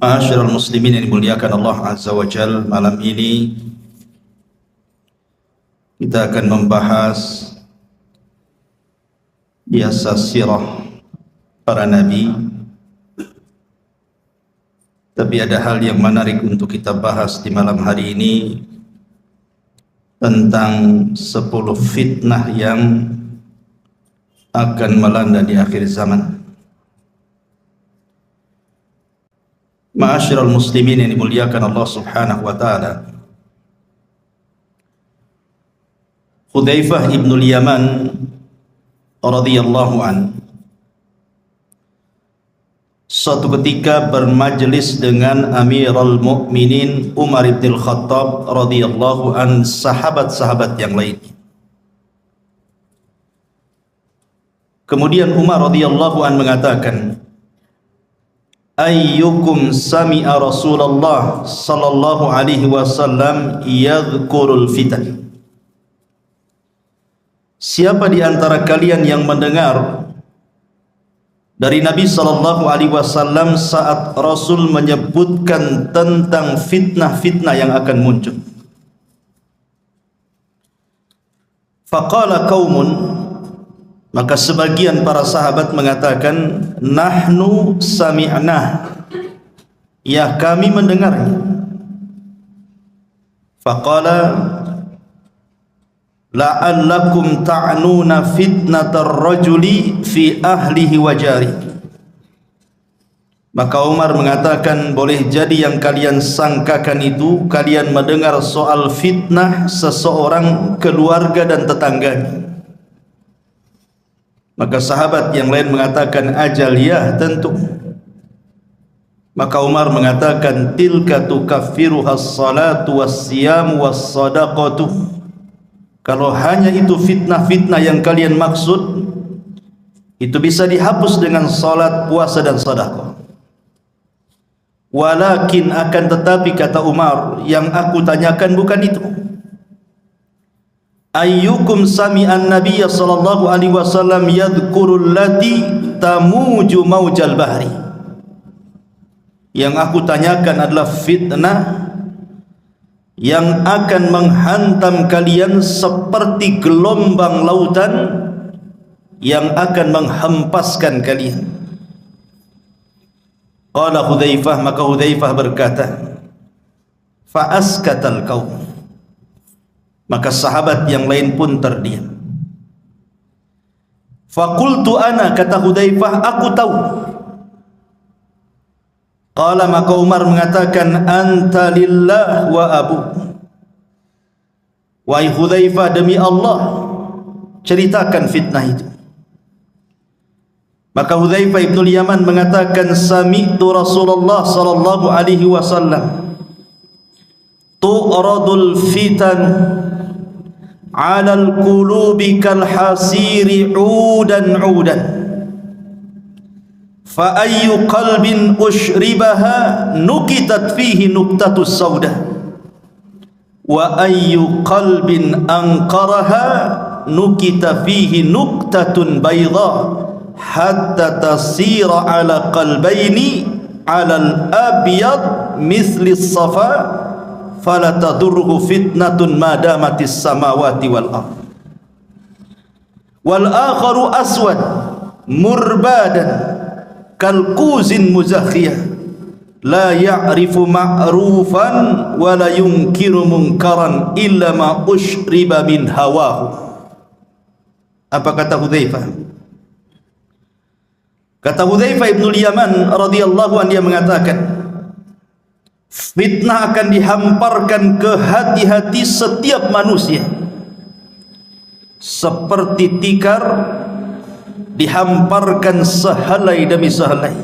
Ma'asyiral muslimin yang dimuliakan Allah Azza wa Jal, malam ini kita akan membahas biasa sirah para nabi. Tapi ada hal yang menarik untuk kita bahas di malam hari ini tentang 10 fitnah yang akan melanda di akhir zaman. Ma'asyiral muslimin yang dimuliakan Allah Subhanahu wa taala. Hudzaifah ibnul Yaman radhiyallahu an suatu ketika bermajlis dengan Amirul Mukminin Umar bin Khattab radhiyallahu an, sahabat-sahabat yang lain. Kemudian Umar radhiyallahu an mengatakan, ayyukum sami'a Rasulullah sallallahu alaihi wasallam yadhkurul fitan. Siapa di antara kalian yang mendengar dari Nabi sallallahu alaihi wasallam saat Rasul menyebutkan tentang fitnah-fitnah yang akan muncul? Faqala qaumun, maka sebagian para sahabat mengatakan, nahnu sami'na, ya kami mendengarnya. Faqala la'allakum ta'nuna fitnatar rajuli fi ahlihi wa jari. Maka Umar mengatakan, boleh jadi yang kalian sangkakan itu kalian mendengar soal fitnah seseorang, keluarga dan tetangganya. Maka sahabat yang lain mengatakan, ajal ya, tentu. Maka Umar mengatakan, tilka tukaffiruha as-salatu was-siyamu was-sadaqatu. Kalau hanya itu fitnah-fitnah yang kalian maksud, itu bisa dihapus dengan salat, puasa dan sedekah. Walakin, akan tetapi, kata Umar, yang aku tanyakan bukan itu. Ayyukum sami'an nabiyya sallallahu alaihi wasallam yadhkurul lati tamuju maujal bahri. Yang aku tanyakan adalah fitnah yang akan menghantam kalian seperti gelombang lautan yang akan menghempaskan kalian. Qala Hudzaifah, maka Hudzaifah berkata, fa askatal qaum. Maka sahabat yang lain pun terdiam. Faqultu ana, kata Hudzaifah, aku tahu. Qala, maka Umar mengatakan, anta lillah wa abu. Wahai Hudzaifah, demi Allah, ceritakan fitnah itu. Maka Hudzaifah ibnul Yaman mengatakan, sami'tu Rasulullah sallallahu alaihi wasallam tu'radul fitan 'alal qulubi kal hasiri 'udan 'udan fa ayyu qalbin ushribaha nukitat fihi nuktatus sauda wa ayyu qalbin anqaraha nukita fihi nuktatun bayda hatta tasira 'ala qalbaini 'alal abyad misli safa fala tadurruhu fitnatun ma damatis samawati wal ardh wal akharu aswad murbadan kal quzin muzakhiyah la ya'rifu ma'rufan wa la yunkiru munkaran illa ma ushriba min hawahu. Apa kata Hudzaifah? Kata Hudzaifah ibnul Yaman radhiyallahu anhu, dia mengatakan, fitnah akan dihamparkan ke hati-hati setiap manusia seperti tikar dihamparkan sehelai demi sehelai.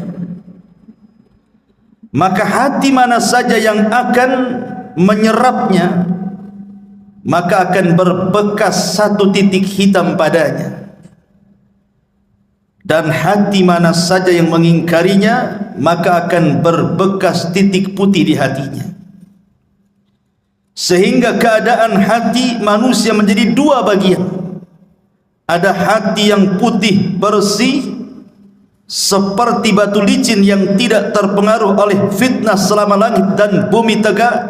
Maka hati mana saja yang akan menyerapnya, maka akan berbekas satu titik hitam padanya. Dan hati mana saja yang mengingkarinya, maka akan berbekas titik putih di hatinya. Sehingga keadaan hati manusia menjadi dua bagian. Ada hati yang putih bersih seperti batu licin yang tidak terpengaruh oleh fitnah selama langit dan bumi tegak,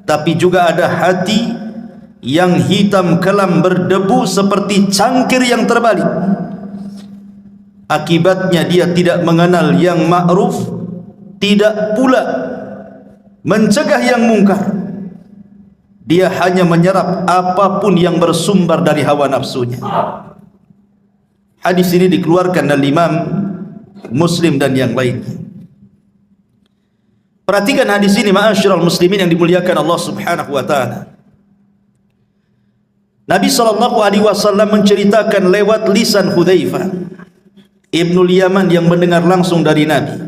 tapi juga ada hati yang hitam kelam berdebu seperti cangkir yang terbalik. Akibatnya dia tidak mengenal yang ma'ruf, tidak pula mencegah yang mungkar. Dia hanya menyerap apapun yang bersumber dari hawa nafsunya. Hadis ini dikeluarkan oleh Imam Muslim dan yang lain. Perhatikan hadis ini, ma'asyiral muslimin yang dimuliakan Allah Subhanahu wa taala. Nabi sallallahu alaihi wasallam menceritakan lewat lisan Hudzaifah Ibnul Yaman yang mendengar langsung dari Nabi,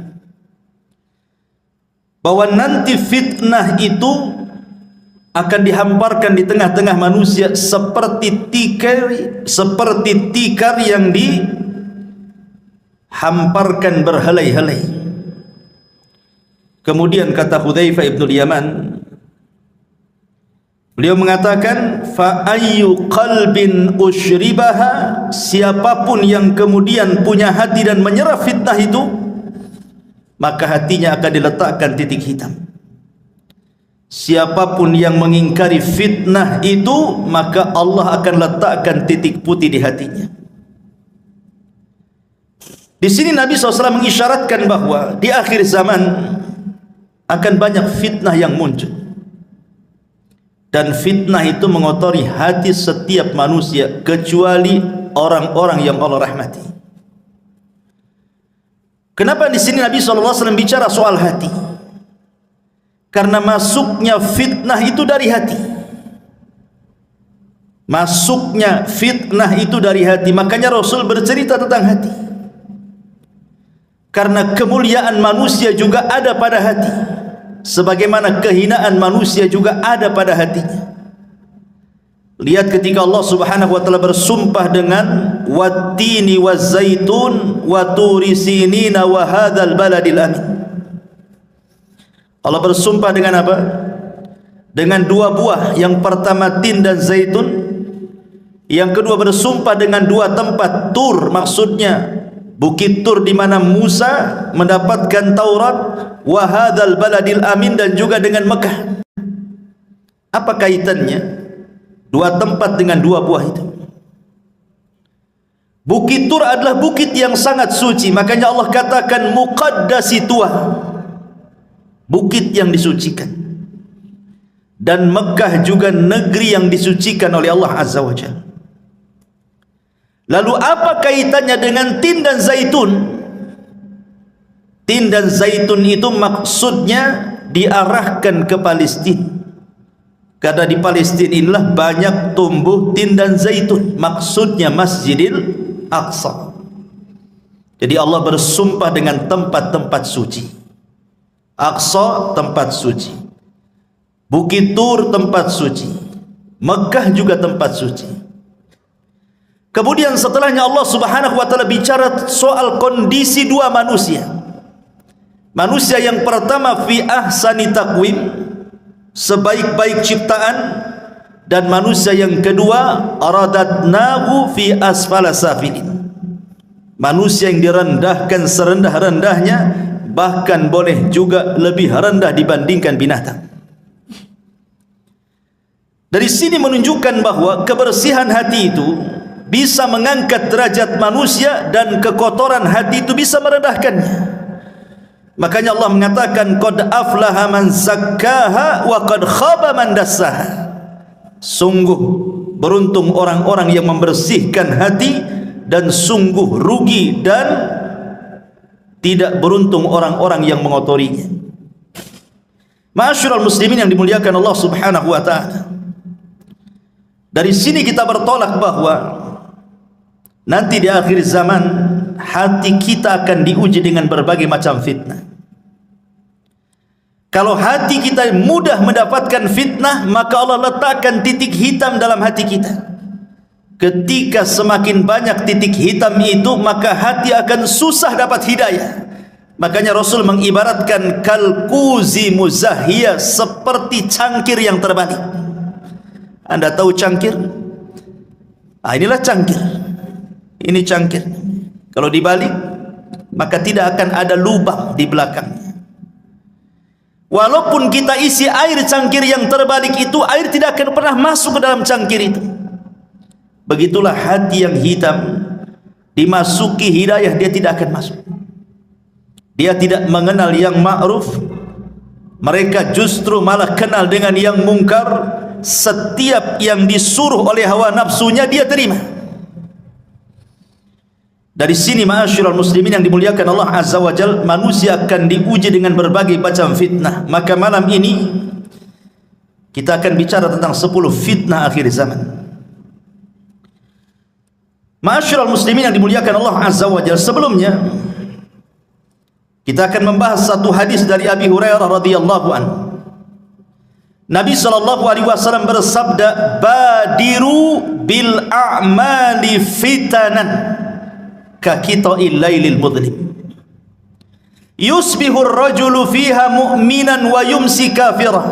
bahwa nanti fitnah itu akan dihamparkan di tengah-tengah manusia seperti tikar yang dihamparkan berhelai-helai. Kemudian kata Hudzaifah Ibnul Yaman, beliau mengatakan, fa ayyu qalbin usyribaha, siapapun yang kemudian punya hati dan menyerap fitnah itu, maka hatinya akan diletakkan titik hitam. Siapapun yang mengingkari fitnah itu, maka Allah akan letakkan titik putih di hatinya. Di sini Nabi SAW mengisyaratkan bahwa di akhir zaman akan banyak fitnah yang muncul, dan fitnah itu mengotori hati setiap manusia kecuali orang-orang yang Allah rahmati. Kenapa di sini Nabi SAW bicara soal hati? Karena masuknya fitnah itu dari hati. Masuknya fitnah itu dari hati. Makanya Rasul bercerita tentang hati. Karena kemuliaan manusia juga ada pada hati, sebagaimana kehinaan manusia juga ada pada hatinya. Lihat ketika Allah Subhanahu wa taala bersumpah dengan wattini wazzaitun wa turi sinina wa hadzal baladil amin. Allah bersumpah dengan apa? Dengan dua buah. Yang pertama tin dan zaitun, yang kedua bersumpah dengan dua tempat, Tur, maksudnya Bukit Tur di mana Musa mendapatkan Taurat, wa hadzal baladil amin, dan juga dengan Mekah. Apa kaitannya dua tempat dengan dua buah itu? Bukit Tur adalah bukit yang sangat suci, makanya Allah katakan muqaddasi Tuah, bukit yang disucikan. Dan Mekah juga negeri yang disucikan oleh Allah Azza wa Jalla. Lalu apa kaitannya dengan tin dan zaitun? Tin dan zaitun itu maksudnya diarahkan ke Palestina, karena di Palestina inilah banyak tumbuh tin dan zaitun, maksudnya Masjidil Aqsa. Jadi Allah bersumpah dengan tempat-tempat suci. Aqsa tempat suci, Bukit Tur tempat suci, Mekah juga tempat suci. Kemudian setelahnya Allah Subhanahu wa taala bicara soal kondisi dua manusia. Manusia yang pertama fi ahsani taqwim, sebaik-baik ciptaan, dan manusia yang kedua aradatnahu fi asfala safilin, manusia yang direndahkan serendah-rendahnya, bahkan boleh juga lebih rendah dibandingkan binatang. Dari sini menunjukkan bahwa kebersihan hati itu bisa mengangkat derajat manusia, dan kekotoran hati itu bisa merendahkannya. Makanya Allah mengatakan qad aflaha man zakkaha wa qad khaba man dassaha. Sungguh beruntung orang-orang yang membersihkan hati, dan sungguh rugi dan tidak beruntung orang-orang yang mengotorinya. Ma'asyiral muslimin yang dimuliakan Allah Subhanahu wa taala, dari sini kita bertolak bahwa nanti di akhir zaman hati kita akan diuji dengan berbagai macam fitnah. Kalau hati kita mudah mendapatkan fitnah, maka Allah letakkan titik hitam dalam hati kita. Ketika semakin banyak titik hitam itu, maka hati akan susah dapat hidayah. Makanya Rasul mengibaratkan kalkuzi muzahiyah, seperti cangkir yang terbalik. Anda tahu cangkir? Inilah cangkir. Ini cangkir. Kalau dibalik, maka tidak akan ada lubang di belakangnya. Walaupun kita isi air cangkir yang terbalik itu, air tidak akan pernah masuk ke dalam cangkir itu. Begitulah hati yang hitam, dimasuki hidayah dia tidak akan masuk. Dia tidak mengenal yang ma'ruf, mereka justru malah kenal dengan yang mungkar. Setiap yang disuruh oleh hawa nafsunya dia terima. Dari sini ma'asyiral muslimin yang dimuliakan Allah Azza wa Jalla, manusia akan diuji dengan berbagai macam fitnah. Maka malam ini kita akan bicara tentang 10 fitnah akhir zaman. Ma'asyiral muslimin yang dimuliakan Allah Azza wa Jalla, sebelumnya kita akan membahas satu hadis dari Abi Hurairah radhiyallahu anhu. Nabi sallallahu alaihi wasallam bersabda, "Badiru bil a'mali fitanan ka qita'il lailil mudlim. Yusbihu ar-rajulu fiha mu'minan wa yumsi kafira,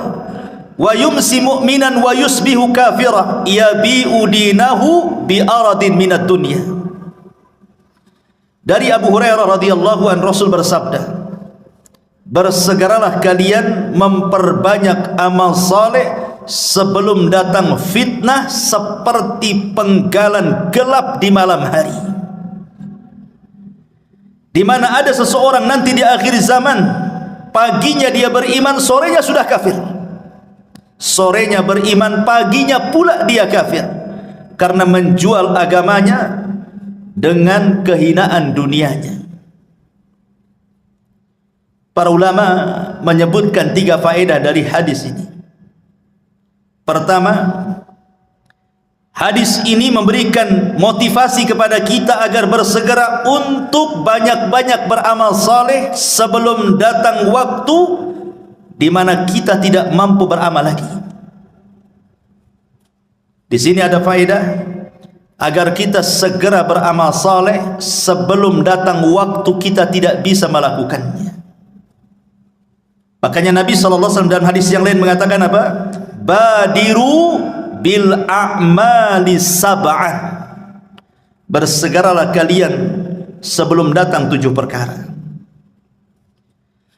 wa yumsi mu'minan wa yusbihu kafira, yabi'u dinahu bi aradin minad dunya." Dari Abu Hurairah radhiyallahu anhu, Rasul bersabda, bersegeralah kalian memperbanyak amal saleh sebelum datang fitnah seperti penggalan gelap di malam hari. Di mana ada seseorang nanti di akhir zaman, paginya dia beriman, sorenya sudah kafir. Sorenya beriman, paginya pula dia kafir, karena menjual agamanya dengan kehinaan dunianya. Para ulama menyebutkan 3 faedah dari hadis ini. Pertama, hadis ini memberikan motivasi kepada kita agar bersegera untuk banyak-banyak beramal saleh sebelum datang waktu di mana kita tidak mampu beramal lagi. Di sini ada faedah agar kita segera beramal saleh sebelum datang waktu kita tidak bisa melakukannya. Makanya Nabi SAW dalam hadis yang lain mengatakan apa? Badiru bil a'mali sab'an. Bersegeralah kalian sebelum datang 7 perkara.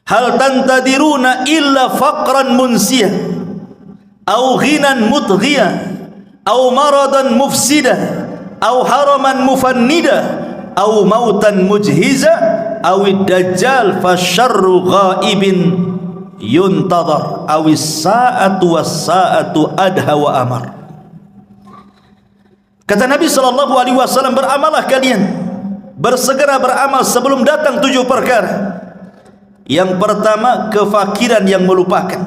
Hal tantadiruna illa faqran munsiyah, au ghinan mutghiyah, au maradan mufsidah, au haraman mufannida, au mautan mujhiza, au dajjal fasyarru ghaibin yuntadhar, awis sa'atu was sa'atu adha wa amar. Kata Nabi sallallahu alaihi wasallam, beramalah kalian, bersegera beramal sebelum datang 7 perkara. Yang pertama, kefakiran yang melupakan,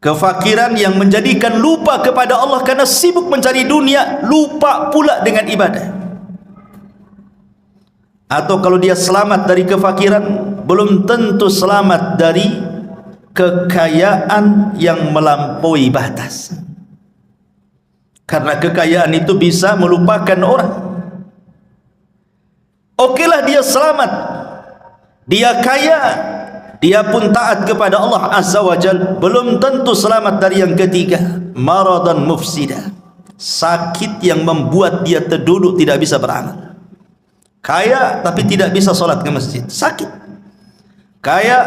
kefakiran yang menjadikan lupa kepada Allah karena sibuk mencari dunia, lupa pula dengan ibadah. Atau kalau dia selamat dari kefakiran, belum tentu selamat dari kekayaan yang melampaui batas, karena kekayaan itu bisa melupakan orang. Okelah dia selamat, dia kaya, dia pun taat kepada Allah Azza wa Jalla, belum tentu selamat dari yang ketiga, maradan mufsida, sakit yang membuat dia terduduk tidak bisa beramal. Kaya tapi tidak bisa sholat ke masjid, sakit. Kaya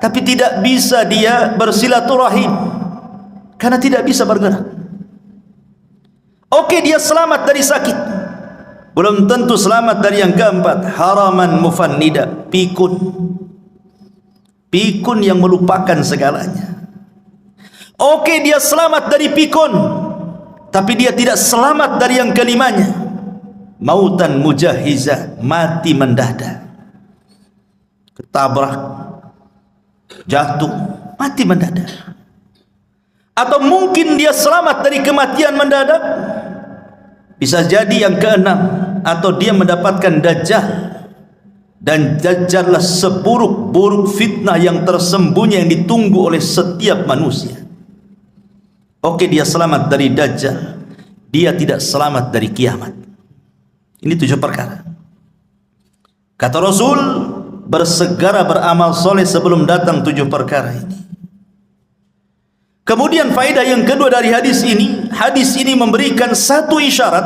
tapi tidak bisa dia bersilaturahim karena tidak bisa bergerak. Oke, dia selamat dari sakit, belum tentu selamat dari yang keempat, haraman mufannida, pikun, pikun yang melupakan segalanya. Oke, dia selamat dari pikun, tapi dia tidak selamat dari yang kelimanya, mautan mujahiza, mati mendadak, ketabrak, jatuh, mati mendadak. Atau mungkin dia selamat dari kematian mendadak, bisa jadi yang keenam, atau dia mendapatkan dajjal, dan dajjallah seburuk-buruk fitnah yang tersembunyi yang ditunggu oleh setiap manusia. Oke, dia selamat dari dajjal, dia tidak selamat dari kiamat. Ini 7 perkara. Kata Rasul, bersegera beramal soleh sebelum datang 7 perkara ini. Kemudian faedah yang kedua dari hadis ini memberikan satu isyarat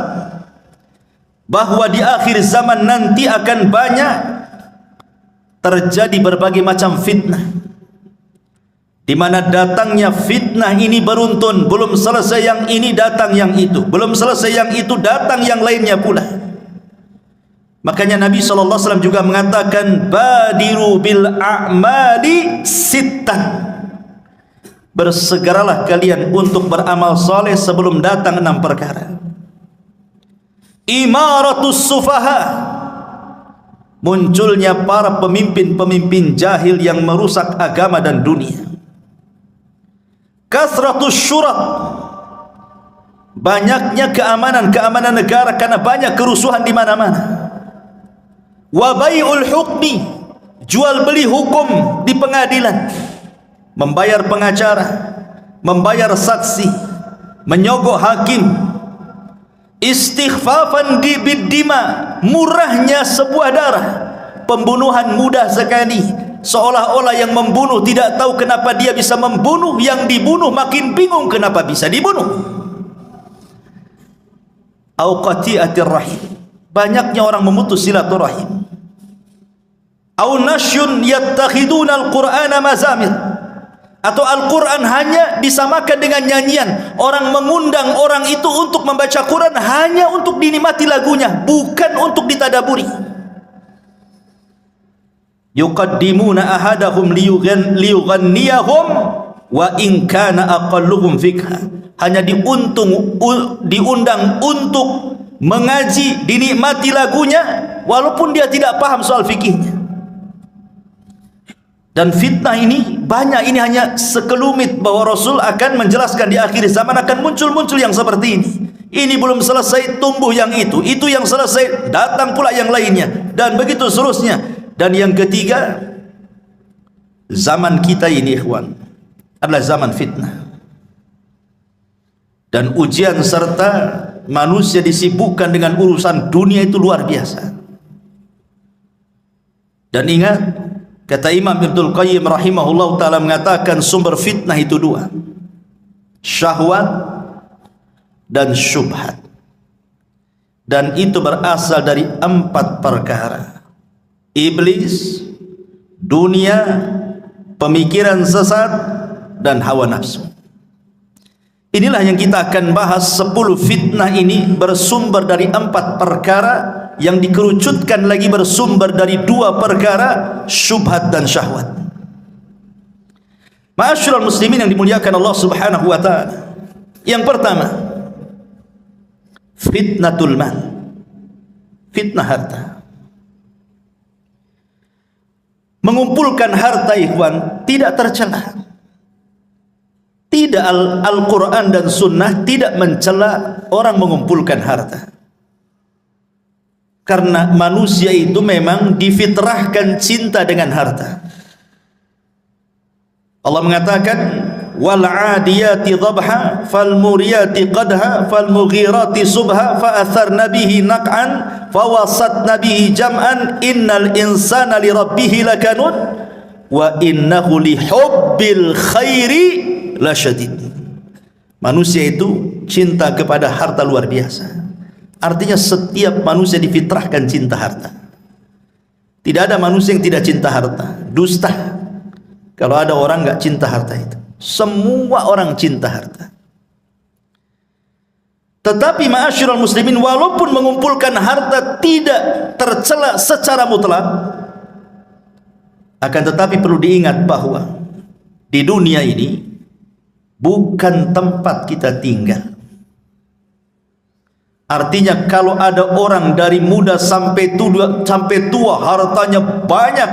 bahwa di akhir zaman nanti akan banyak terjadi berbagai macam fitnah, di mana datangnya fitnah ini beruntun, belum selesai yang ini datang yang itu, belum selesai yang itu datang yang lainnya pula. Makanya Nabi SAW juga mengatakan, badiru bil a'mali sittan, bersegeralah kalian untuk beramal soleh sebelum datang 6 perkara. Imaratus sufaha, munculnya para pemimpin-pemimpin jahil yang merusak agama dan dunia. Kasratus syurat, banyaknya keamanan negara karena banyak kerusuhan di mana-mana. Wa bai'ul hukmi, jual beli hukum di pengadilan, membayar pengacara, membayar saksi, menyogok hakim. Istighfafan biddima, murahnya sebuah darah, pembunuhan mudah sekali, seolah-olah yang membunuh tidak tahu kenapa dia bisa membunuh, yang dibunuh makin bingung kenapa bisa dibunuh. Au qati'atir rahim, banyaknya orang memutus silaturahim. Au nasyun yattakhiduna al-Qur'ana mazamir, atau Al-Quran hanya disamakan dengan nyanyian. Orang mengundang orang itu untuk membaca Quran hanya untuk dinikmati lagunya, bukan untuk ditadaburi. Yuqaddimuna ahadahum liyughanniyahum wa in kana aqalluhum fikha, hanya diundang untuk mengaji, dinikmati lagunya walaupun dia tidak paham soal fikihnya. Dan fitnah ini banyak, ini hanya sekelumit bahwa Rasul akan menjelaskan di akhir zaman akan muncul-muncul yang seperti ini. Ini belum selesai tumbuh yang itu yang selesai datang pula yang lainnya, dan begitu seterusnya. Dan yang ketiga, zaman kita ini ikhwan adalah zaman fitnah. Dan ujian serta manusia disibukkan dengan urusan dunia itu luar biasa. Dan ingat, kata Imam Ibnul Qayyim rahimahullah ta'ala mengatakan sumber fitnah itu 2, syahwat dan syubhat. Dan itu berasal dari 4 perkara: iblis, dunia, pemikiran sesat, dan hawa nafsu. Inilah yang kita akan bahas. 10 fitnah ini bersumber dari 4 perkara, yang dikerucutkan lagi bersumber dari 2 perkara, syubhat dan syahwat. Ma'asyiral muslimin yang dimuliakan Allah Subhanahu wa ta'ala, yang pertama, fitnatul mal, fitnah harta. Mengumpulkan harta ikhwan tidak tercela. Tidak, Al-Quran dan Sunnah tidak mencela orang mengumpulkan harta, karena manusia itu memang difitrahkan cinta dengan harta. Allah mengatakan, wal 'adiyati dhabha fal muriyati qadha fal mughirati subha fa atharna bihi naq'an fa wasatna bihi jam'an innal insana li rabbih lakanud wa innahu li hubbil khairi lasyadid. Manusia itu cinta kepada harta luar biasa. Artinya setiap manusia difitrahkan cinta harta. Tidak ada manusia yang tidak cinta harta. Dusta kalau ada orang enggak cinta harta itu. Semua orang cinta harta. Tetapi ma'asyiral muslimin, walaupun mengumpulkan harta tidak tercela secara mutlak, akan tetapi perlu diingat bahwa di dunia ini bukan tempat kita tinggal. Artinya kalau ada orang dari muda sampai tua hartanya banyak,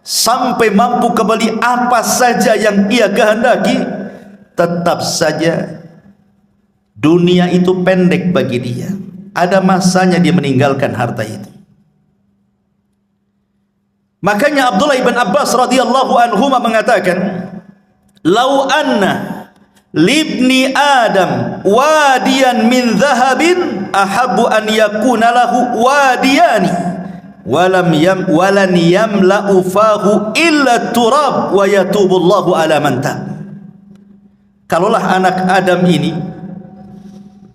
sampai mampu kembali apa saja yang ia kehendaki, tetap saja dunia itu pendek bagi dia. Ada masanya dia meninggalkan harta itu. Makanya Abdullah ibn Abbas radhiyallahu anhuma mengatakan, "Lau anna libni Adam wadiyan min dhahabin ahabbu an yakuna lahu wadiyani walan yamla'u fahu illa turab wa yatubullahu ala man tab." Kalaulah anak Adam ini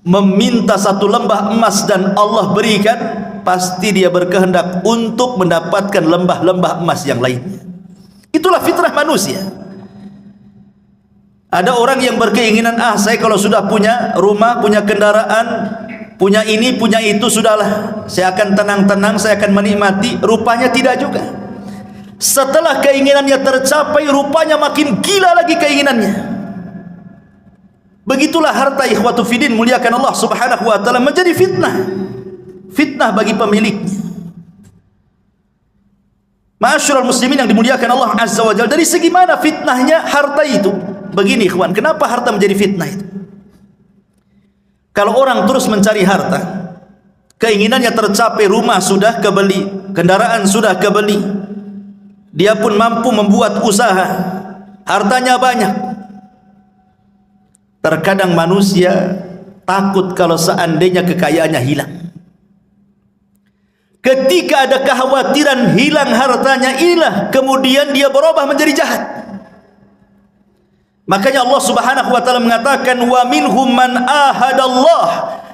meminta satu lembah emas dan Allah berikan, pasti dia berkehendak untuk mendapatkan lembah-lembah emas yang lainnya. Itulah fitrah manusia. Ada orang yang berkeinginan, saya kalau sudah punya rumah, punya kendaraan, punya ini, punya itu, sudahlah, saya akan tenang-tenang, saya akan menikmati. Rupanya tidak juga. Setelah keinginannya tercapai, rupanya makin gila lagi keinginannya. Begitulah harta, ikhwatu fiddin, muliakan Allah subhanahu wa ta'ala, menjadi fitnah. Fitnah bagi pemiliknya. Ma'asyiral muslimin yang dimuliakan Allah azza wa jalla, dari segi mana fitnahnya harta itu? Begini ikhwan, kenapa harta menjadi fitnah itu? Kalau orang terus mencari harta, keinginannya tercapai, rumah sudah kebeli, kendaraan sudah kebeli, dia pun mampu membuat usaha, hartanya banyak. Terkadang manusia takut kalau seandainya kekayaannya hilang. Ketika ada kekhawatiran hilang hartanya, inilah kemudian dia berubah menjadi jahat. Makanya Allah subhanahu wa ta'ala mengatakan, wa minhum man ahadallah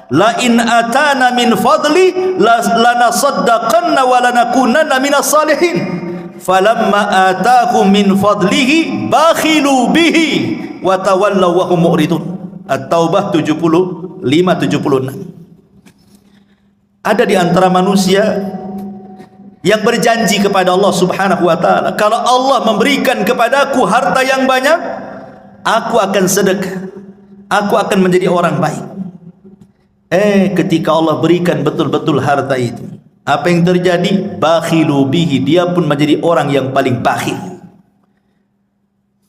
la in atana min fadli lanasaddaqanna wa lanakunanna minas salihin falamma atahum min fadlihi bakhilu bihi wa tawallaw wa hum mu'ridun. At-Taubah 75-76. Ada di antara manusia yang berjanji kepada Allah subhanahu wa ta'ala, kalau Allah memberikan kepadaku harta yang banyak, aku akan sedekah, aku akan menjadi orang baik. Ketika Allah berikan betul-betul harta itu, apa yang terjadi? Bakhilu bihi, dia pun menjadi orang yang paling bakhil.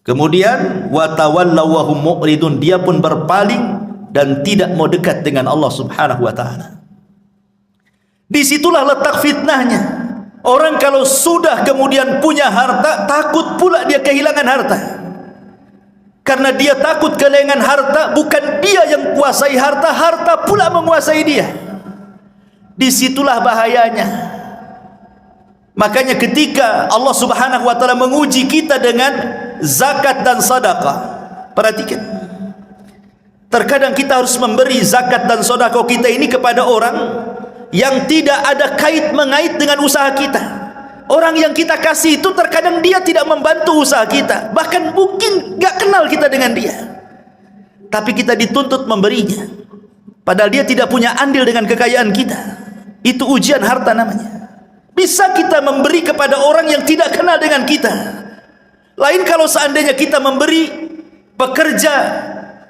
Kemudian wa tawallaw wa hum mu'ridun, dia pun berpaling dan tidak mau dekat dengan Allah subhanahu wa ta'ala. Disitulah letak fitnahnya. Orang kalau sudah kemudian punya harta, takut pula dia kehilangan harta. Karena dia takut kehilangan harta, bukan dia yang kuasai harta, harta pula menguasai dia. Disitulah bahayanya. Makanya ketika Allah subhanahu wa ta'ala menguji kita dengan zakat dan sedekah, perhatikan, terkadang kita harus memberi zakat dan sedekah kita ini kepada orang yang tidak ada kait mengait dengan usaha kita. Orang yang kita kasih itu terkadang dia tidak membantu usaha kita, bahkan mungkin gak kenal kita dengan dia, tapi kita dituntut memberinya, padahal dia tidak punya andil dengan kekayaan kita. Itu ujian harta namanya. Bisa kita memberi kepada orang yang tidak kenal dengan kita. Lain kalau seandainya kita memberi pekerja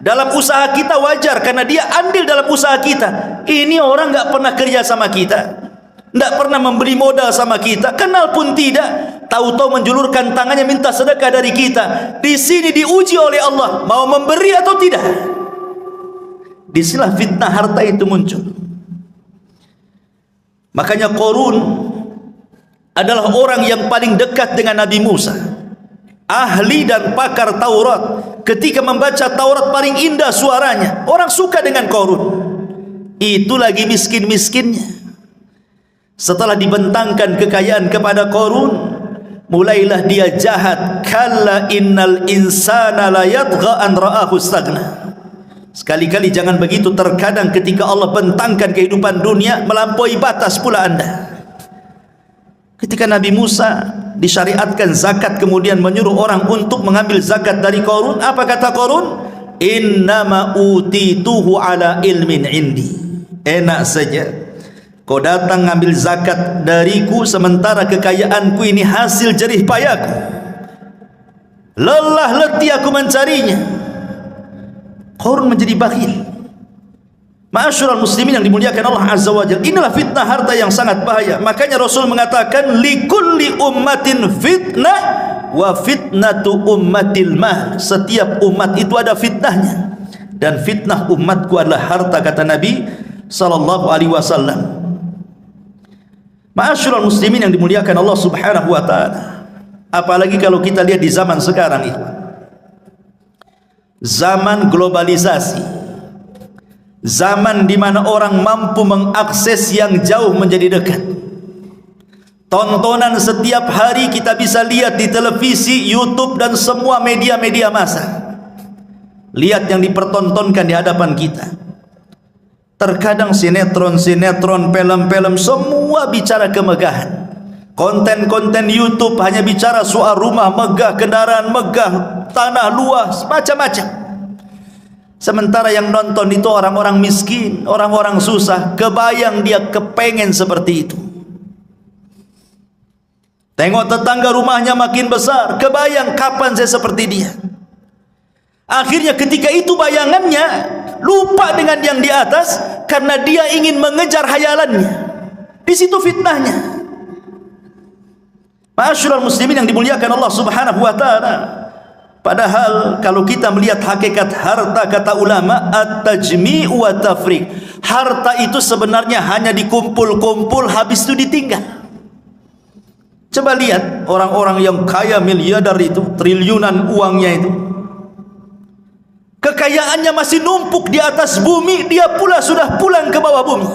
dalam usaha kita, wajar karena dia andil dalam usaha kita. Ini orang nggak pernah kerja sama kita, nggak pernah memberi modal sama kita, kenal pun tidak, tahu-tahu menjulurkan tangannya minta sedekah dari kita. Di sini diuji oleh Allah, mau memberi atau tidak. Disinilah fitnah harta itu muncul. Makanya Qarun adalah orang yang paling dekat dengan Nabi Musa, ahli dan pakar Taurat. Ketika membaca Taurat paling indah suaranya, orang suka dengan Qarun. Itu lagi miskin-miskinnya. Setelah dibentangkan kekayaan kepada Qarun, mulailah dia jahat. Kalla innal insana la yatgha an ra'ahu istaghna. Sekali-kali jangan begitu. Terkadang ketika Allah bentangkan kehidupan dunia, melampaui batas pula anda. Ketika Nabi Musa disyariatkan zakat, kemudian menyuruh orang untuk mengambil zakat dari Qarun, apa kata Qarun? Innama utituhu ala ilmin indi. Enak saja kau datang ngambil zakat dariku, sementara kekayaanku ini hasil jerih payahku. Lelah letih aku mencarinya. Qarun menjadi bakhil. Ma'asyiral muslimin yang dimuliakan Allah azza wa jalla, inilah fitnah harta yang sangat bahaya. Makanya Rasul mengatakan, likulli ummatin fitnah wa fitnatu ummatil mal. Setiap umat itu ada fitnahnya, dan fitnah umatku adalah harta, kata Nabi sallallahu alaihi wasallam. Ma'asyiral muslimin yang dimuliakan Allah subhanahu wa ta'ala, apalagi kalau kita lihat di zaman sekarang ini, zaman globalisasi, zaman di mana orang mampu mengakses yang jauh menjadi dekat. Tontonan setiap hari kita bisa lihat di televisi, YouTube, dan semua media-media massa. Lihat yang dipertontonkan di hadapan kita. Terkadang sinetron, film-film semua bicara kemegahan. Konten-konten YouTube hanya bicara soal rumah megah, kendaraan megah, tanah luas, macam-macam. Sementara yang nonton itu orang-orang miskin, orang-orang susah. Kebayang dia kepengen seperti itu. Tengok tetangga rumahnya makin besar, kebayang kapan saya seperti dia. Akhirnya ketika itu bayangannya lupa dengan yang di atas, karena dia ingin mengejar hayalannya. Di situ fitnahnya. Ma'asyiral muslimin yang dimuliakan Allah Subhanahu wa taala. Padahal kalau kita melihat hakikat harta, kata ulama, at-tajmi' wa tafriq. Harta itu sebenarnya hanya dikumpul-kumpul, habis itu ditinggal. Coba lihat orang-orang yang kaya miliarder itu, triliunan uangnya itu, kekayaannya masih numpuk di atas bumi, dia pula sudah pulang ke bawah bumi.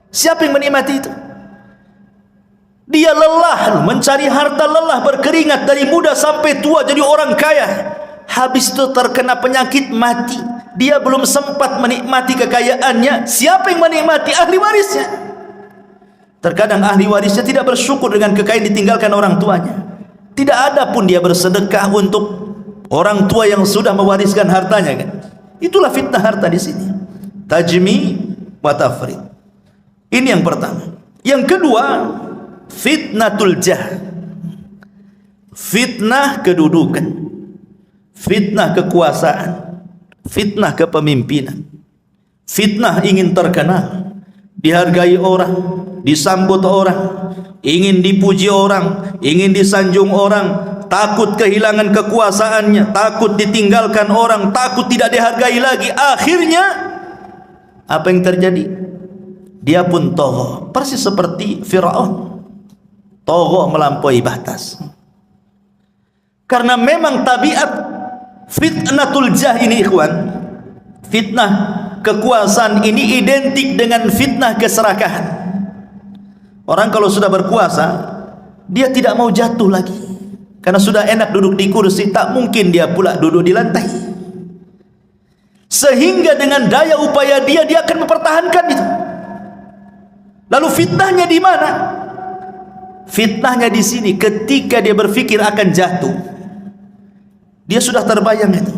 Siapa yang menikmati itu? Dia lelah mencari harta, lelah berkeringat dari muda sampai tua jadi orang kaya. Habis itu terkena penyakit, mati. Dia belum sempat menikmati kekayaannya. Siapa yang menikmati? Ahli warisnya. Terkadang ahli warisnya tidak bersyukur dengan kekayaan ditinggalkan orang tuanya. Tidak ada pun dia bersedekah untuk orang tua yang sudah mewariskan hartanya, kan? Itulah fitnah harta di sini. Tajmi wa tafrid. Ini yang pertama. Yang kedua, fitnatul jah. Fitnah kedudukan, fitnah kekuasaan, fitnah kepemimpinan, fitnah ingin terkenal, dihargai orang, disambut orang, ingin dipuji orang, ingin disanjung orang, takut kehilangan kekuasaannya, takut ditinggalkan orang, takut tidak dihargai lagi. Akhirnya apa yang terjadi? Dia pun tagha, persis seperti Firaun, tagha melampaui batas. Karena memang tabiat fitnatul jah ini, ikhwan, fitnah kekuasaan ini identik dengan fitnah keserakahan. Orang kalau sudah berkuasa, dia tidak mau jatuh lagi. Karena sudah enak duduk di kursi, tak mungkin dia pula duduk di lantai. Sehingga dengan daya upaya dia akan mempertahankan itu. Lalu fitnahnya di mana? Fitnahnya di sini, ketika dia berpikir akan jatuh, dia sudah terbayang itu.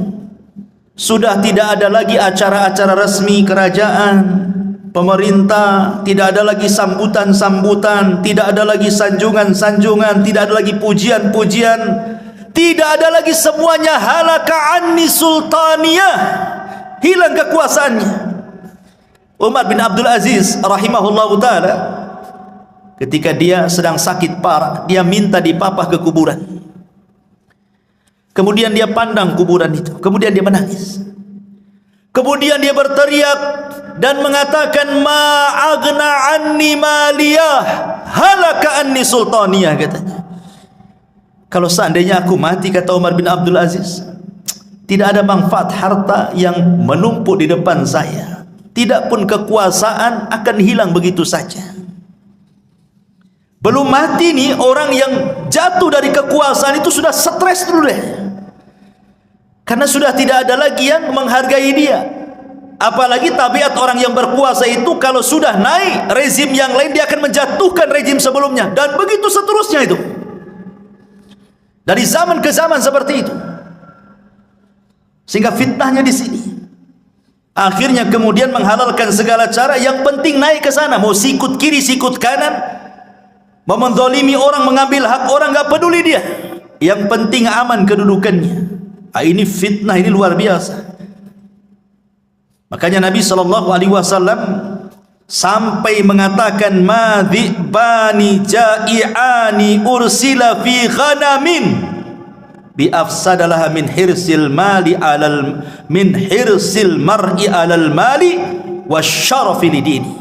Sudah tidak ada lagi acara-acara resmi kerajaan, pemerintah, tidak ada lagi sambutan-sambutan, tidak ada lagi sanjungan-sanjungan, tidak ada lagi pujian-pujian, tidak ada lagi, semuanya halaka anni sultaniyah, hilang kekuasaannya. Umar bin Abdul Aziz rahimahullahu ta'ala, ketika dia sedang sakit parah, dia minta dipapah ke kuburan. Kemudian dia pandang kuburan itu, kemudian dia menangis. Kemudian dia berteriak dan mengatakan, ma aghna anni maliyah, halaka anni sultaniyah, katanya. Kalau seandainya aku mati, kata Umar bin Abdul Aziz, tidak ada manfaat harta yang menumpuk di depan saya. Tidak pun kekuasaan akan hilang begitu saja. Belum mati nih, orang yang jatuh dari kekuasaan itu sudah stres dulu deh. Karena sudah tidak ada lagi yang menghargai dia. Apalagi tabiat orang yang berkuasa itu, kalau sudah naik rezim yang lain, dia akan menjatuhkan rezim sebelumnya. Dan begitu seterusnya itu. Dari zaman ke zaman seperti itu. Sehingga fitnahnya di sini. Akhirnya kemudian menghalalkan segala cara, yang penting naik ke sana, mau sikut kiri sikut kanan, mau menzalimi orang, mengambil hak orang, enggak peduli dia. Yang penting aman kedudukannya. Ini fitnah, ini luar biasa. Makanya Nabi SAW sampai mengatakan, ma dhi'bani ja'i'ani ursila fi ghanamin bi afsadalah min hirsil mali alal min hirsil mar'i alal mali wasyarafi lidini.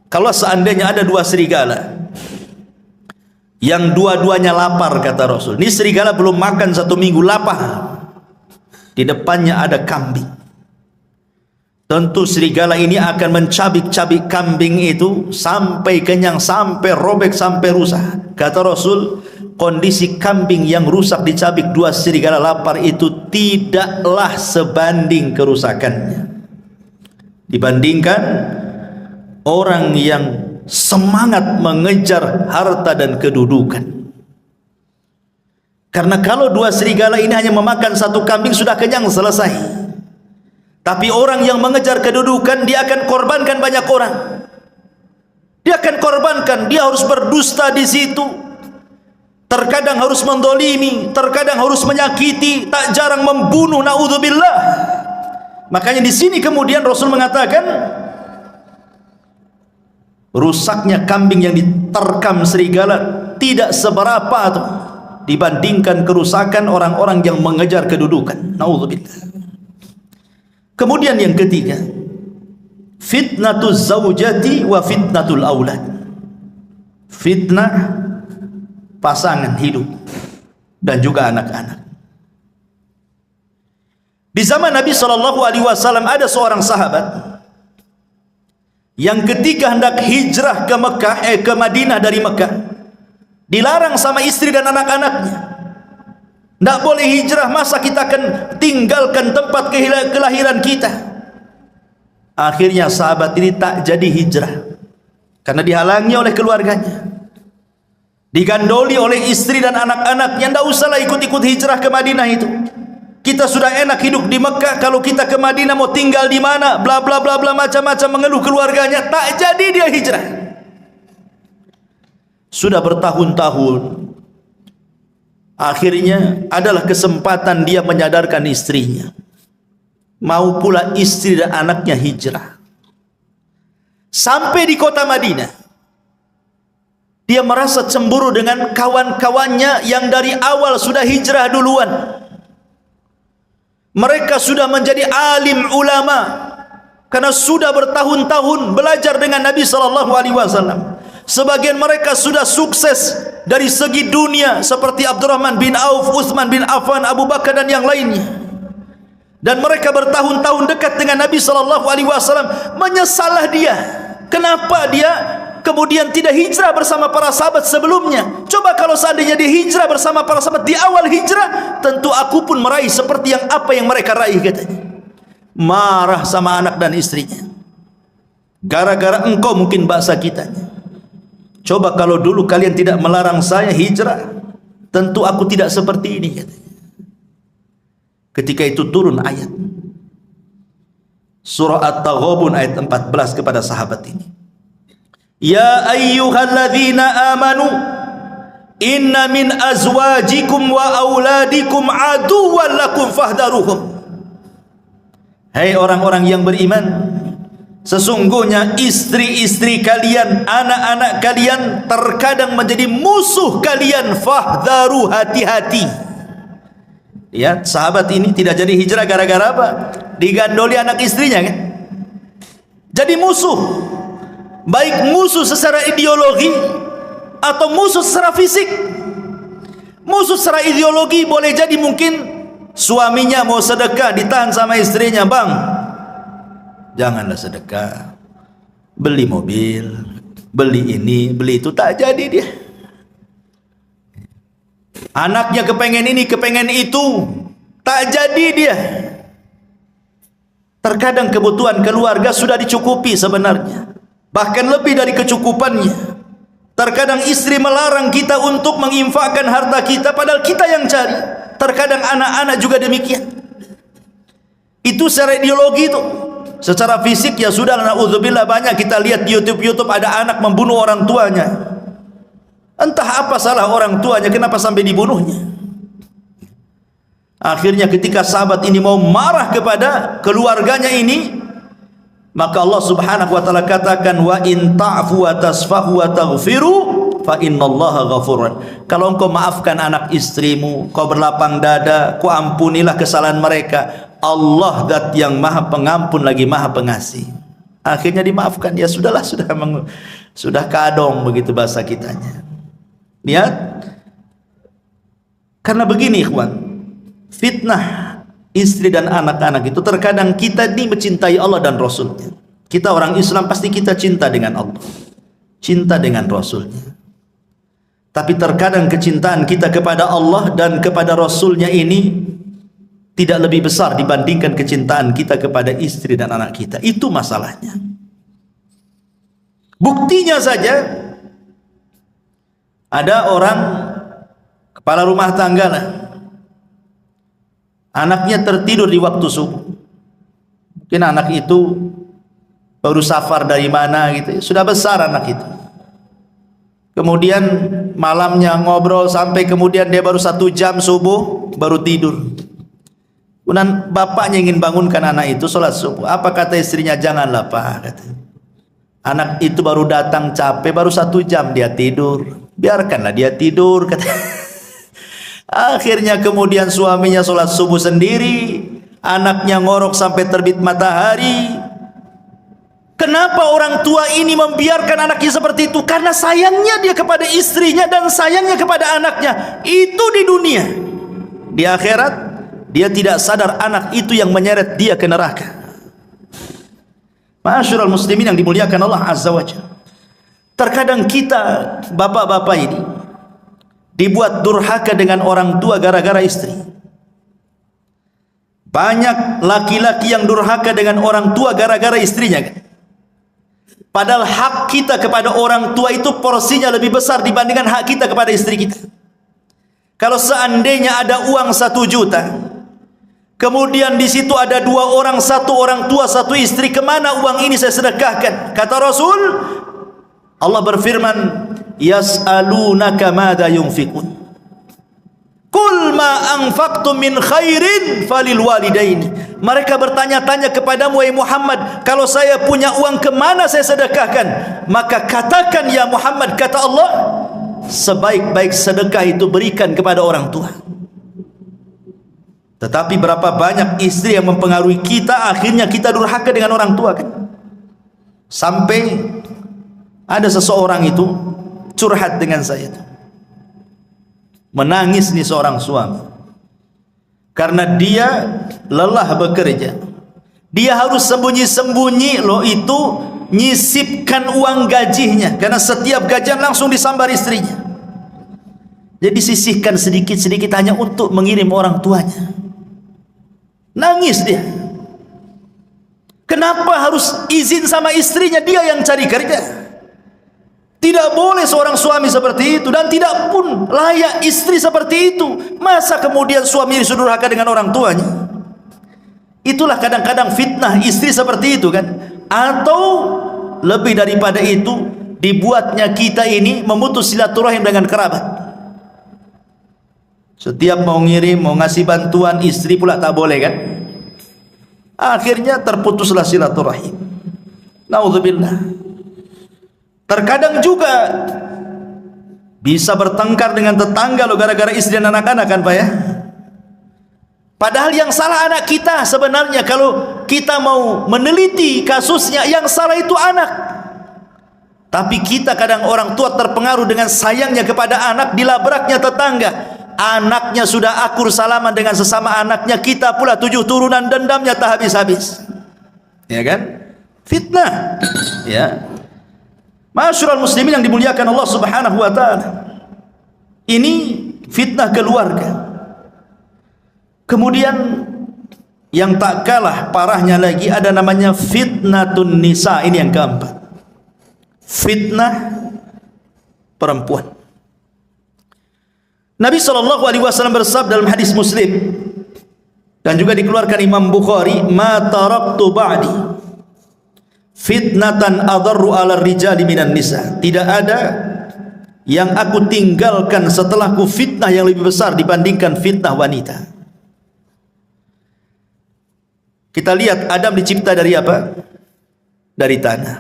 Kalau seandainya ada dua serigala yang dua-duanya lapar, kata Rasul, ini serigala belum makan 1 minggu, lapar, di depannya ada kambing, tentu serigala ini akan mencabik-cabik kambing itu sampai kenyang, sampai robek, sampai rusak. Kata Rasul, kondisi kambing yang rusak dicabik dua serigala lapar itu tidaklah sebanding kerusakannya. dibandingkan orang yang semangat mengejar harta dan kedudukan. Karena kalau dua serigala ini hanya memakan satu kambing sudah kenyang, selesai. Tapi orang yang mengejar kedudukan, dia akan korbankan banyak orang. Dia akan korbankan, dia harus berdusta di situ. Terkadang harus mendolimi, terkadang harus menyakiti, tak jarang membunuh, naudzubillah. Makanya di sini kemudian Rasul mengatakan, rusaknya kambing yang diterkam serigala tidak seberapa tuh dibandingkan kerusakan orang-orang yang mengejar kedudukan. Naudzubillah. Kemudian yang ketiga, fitnatuz zaujati wa fitnatul aulad. Fitnah pasangan hidup dan juga anak-anak. Di zaman Nabi SAW ada seorang sahabat yang ketika hendak hijrah ke Mekah, ke Madinah dari Mekah, dilarang sama istri dan anak-anaknya. Tidak boleh hijrah, masa kita akan tinggalkan tempat kelahiran kita. Akhirnya sahabat ini tak jadi hijrah karena dihalangi oleh keluarganya, digandoli oleh istri dan anak-anaknya. Tidak usahlah ikut-ikut hijrah ke Madinah itu, kita sudah enak hidup di Mekah, kalau kita ke Madinah mau tinggal di mana, bla bla bla bla, macam-macam mengeluh keluarganya. Tak jadi dia hijrah. Sudah bertahun-tahun, akhirnya adalah kesempatan dia menyadarkan istrinya, mau pula istri dan anaknya hijrah. Sampai di kota Madinah, dia merasa cemburu dengan kawan-kawannya yang dari awal sudah hijrah duluan. Mereka sudah menjadi alim ulama karena sudah bertahun-tahun belajar dengan Nabi SAW. Sebagian mereka sudah sukses dari segi dunia seperti Abdurrahman bin Auf, Utsman bin Affan, Abu Bakar dan yang lainnya. Dan mereka bertahun-tahun dekat dengan Nabi SAW. Menyesalah dia, kenapa dia kemudian tidak hijrah bersama para sahabat sebelumnya. Coba kalau seandainya dia hijrah bersama para sahabat di awal hijrah, tentu aku pun meraih seperti apa yang mereka raih, katanya. Marah sama anak dan istrinya, gara-gara engkau mungkin bahasa kitanya. Coba kalau dulu kalian tidak melarang saya hijrah, tentu aku tidak seperti ini, katanya. Ketika itu turun ayat surah At-Taghabun ayat 14 kepada sahabat ini. Ya ayyuhalladzina amanu inna min azwajikum wa auladikum aduwwan lakum fahdaruhum. Hai orang-orang yang beriman, sesungguhnya istri-istri kalian, anak-anak kalian terkadang menjadi musuh kalian. Fahdharu, hati-hati. Ya, sahabat ini tidak jadi hijrah gara-gara apa? Digandoli anak istrinya, kan? Jadi musuh. Baik musuh secara ideologi atau musuh secara fisik. Musuh secara ideologi boleh jadi mungkin suaminya mau sedekah, ditahan sama istrinya, bang, janganlah sedekah, beli mobil, beli ini, beli itu, tak jadi dia. Anaknya kepengen ini, kepengen itu, tak jadi dia. Terkadang kebutuhan keluarga sudah dicukupi sebenarnya, bahkan lebih dari kecukupannya. Terkadang istri melarang kita untuk menginfakkan harta kita, padahal kita yang cari. Terkadang anak-anak juga demikian. Itu secara ideologi itu. Secara fisik ya sudah, naudzubillah, banyak kita lihat di YouTube ada anak membunuh orang tuanya. Entah apa salah orang tuanya, kenapa sampai dibunuhnya. Akhirnya ketika sahabat ini mau marah kepada keluarganya ini, maka Allah Subhanahu wa taala katakan, wa in ta'fu wa tasfahu wa taghfiru fa innallaha ghafurun. Kalau engkau maafkan anak istrimu, kau berlapang dada, kau ampunilah kesalahan mereka, Allah zat yang maha pengampun lagi maha pengasih. Akhirnya dimaafkan. Ya sudahlah, sudah kadong, begitu bahasa kitanya. Lihat, karena begini ikhwan, fitnah istri dan anak-anak itu terkadang kita ini mencintai Allah dan Rasulnya. Kita orang Islam pasti kita cinta dengan Allah, cinta dengan Rasulnya. Tapi terkadang kecintaan kita kepada Allah dan kepada Rasulnya ini tidak lebih besar dibandingkan kecintaan kita kepada istri dan anak kita. Itu masalahnya. Buktinya saja, ada orang kepala rumah tangga lah, anaknya tertidur di waktu subuh. Mungkin anak itu baru safar dari mana gitu, sudah besar anak itu. Kemudian malamnya ngobrol sampai kemudian dia baru 1 jam subuh baru tidur. Kemudian bapaknya ingin bangunkan anak itu sholat subuh. Apa kata istrinya? Janganlah pak, kata. Anak itu baru datang capek, baru 1 jam dia tidur. Biarkanlah dia tidur, kata. Akhirnya kemudian suaminya sholat subuh sendiri, anaknya ngorok sampai terbit matahari. Kenapa orang tua ini membiarkan anaknya seperti itu? Karena sayangnya dia kepada istrinya dan sayangnya kepada anaknya. Itu di dunia. Di akhirat dia tidak sadar anak itu yang menyeret dia ke neraka. Ma'asyiral muslimin yang dimuliakan Allah Azza wa Jalla. Terkadang kita bapak-bapak ini dibuat durhaka dengan orang tua gara-gara istri. Banyak laki-laki yang durhaka dengan orang tua gara-gara istrinya. Padahal hak kita kepada orang tua itu porsinya lebih besar dibandingkan hak kita kepada istri kita. Kalau seandainya ada uang 1 juta, kemudian di situ ada 2 orang, 1 orang tua, 1 istri, kemana uang ini saya sedekahkan? Kata Rasul, Allah berfirman, yas'alunaka madza yunfikun. Qul ma anfaqtum min khairin falil walidaini. Mereka bertanya-tanya kepadamu, wahai Muhammad, kalau saya punya uang kemana saya sedekahkan? Maka katakan ya Muhammad, kata Allah, sebaik-baik sedekah itu berikan kepada orang tua. Tetapi berapa banyak istri yang mempengaruhi kita, akhirnya kita durhaka dengan orang tua kan? Sampai ada seseorang itu curhat dengan saya, menangis nih seorang suami. Karena dia lelah bekerja, dia harus sembunyi-sembunyi loh itu nyisipkan uang gajinya, karena setiap gajian langsung disambar istrinya. Jadi sisihkan sedikit-sedikit hanya untuk mengirim orang tuanya. Nangis dia. Kenapa harus izin sama istrinya? Dia yang cari kerja. Tidak boleh seorang suami seperti itu, dan tidak pun layak istri seperti itu. Masa kemudian suami disudurhaka dengan orang tuanya? Itulah kadang-kadang fitnah istri seperti itu kan. Atau lebih daripada itu, dibuatnya kita ini memutus silaturahim dengan kerabat. Setiap mau ngirim, mau ngasih bantuan, istri pula tak boleh kan. Akhirnya terputuslah silaturahim. Naudzubillah. Terkadang juga bisa bertengkar dengan tetangga lo gara-gara istri dan anak-anak kan Pak ya. Padahal yang salah anak kita sebenarnya. Kalau kita mau meneliti kasusnya, yang salah itu anak. Tapi kita kadang orang tua terpengaruh dengan sayangnya kepada anak, dilabraknya tetangga. Anaknya sudah akur salaman dengan sesama anaknya, kita pula 7 turunan dendamnya tak habis-habis. Ya kan? Fitnah. Ya. Ma'asyiral muslimin yang dimuliakan Allah Subhanahu wa taala. Ini fitnah keluarga. Kemudian yang tak kalah parahnya lagi ada namanya fitnatun nisa. Ini yang keempat. Fitnah perempuan. Nabi SAW bersabda dalam hadis Muslim dan juga dikeluarkan Imam Bukhari, "Ma taraktu ba'di fitnatan adarru 'ala rijali minan nisa." Tidak ada yang aku tinggalkan setelahku fitnah yang lebih besar dibandingkan fitnah wanita. Kita lihat Adam dicipta dari apa? Dari tanah.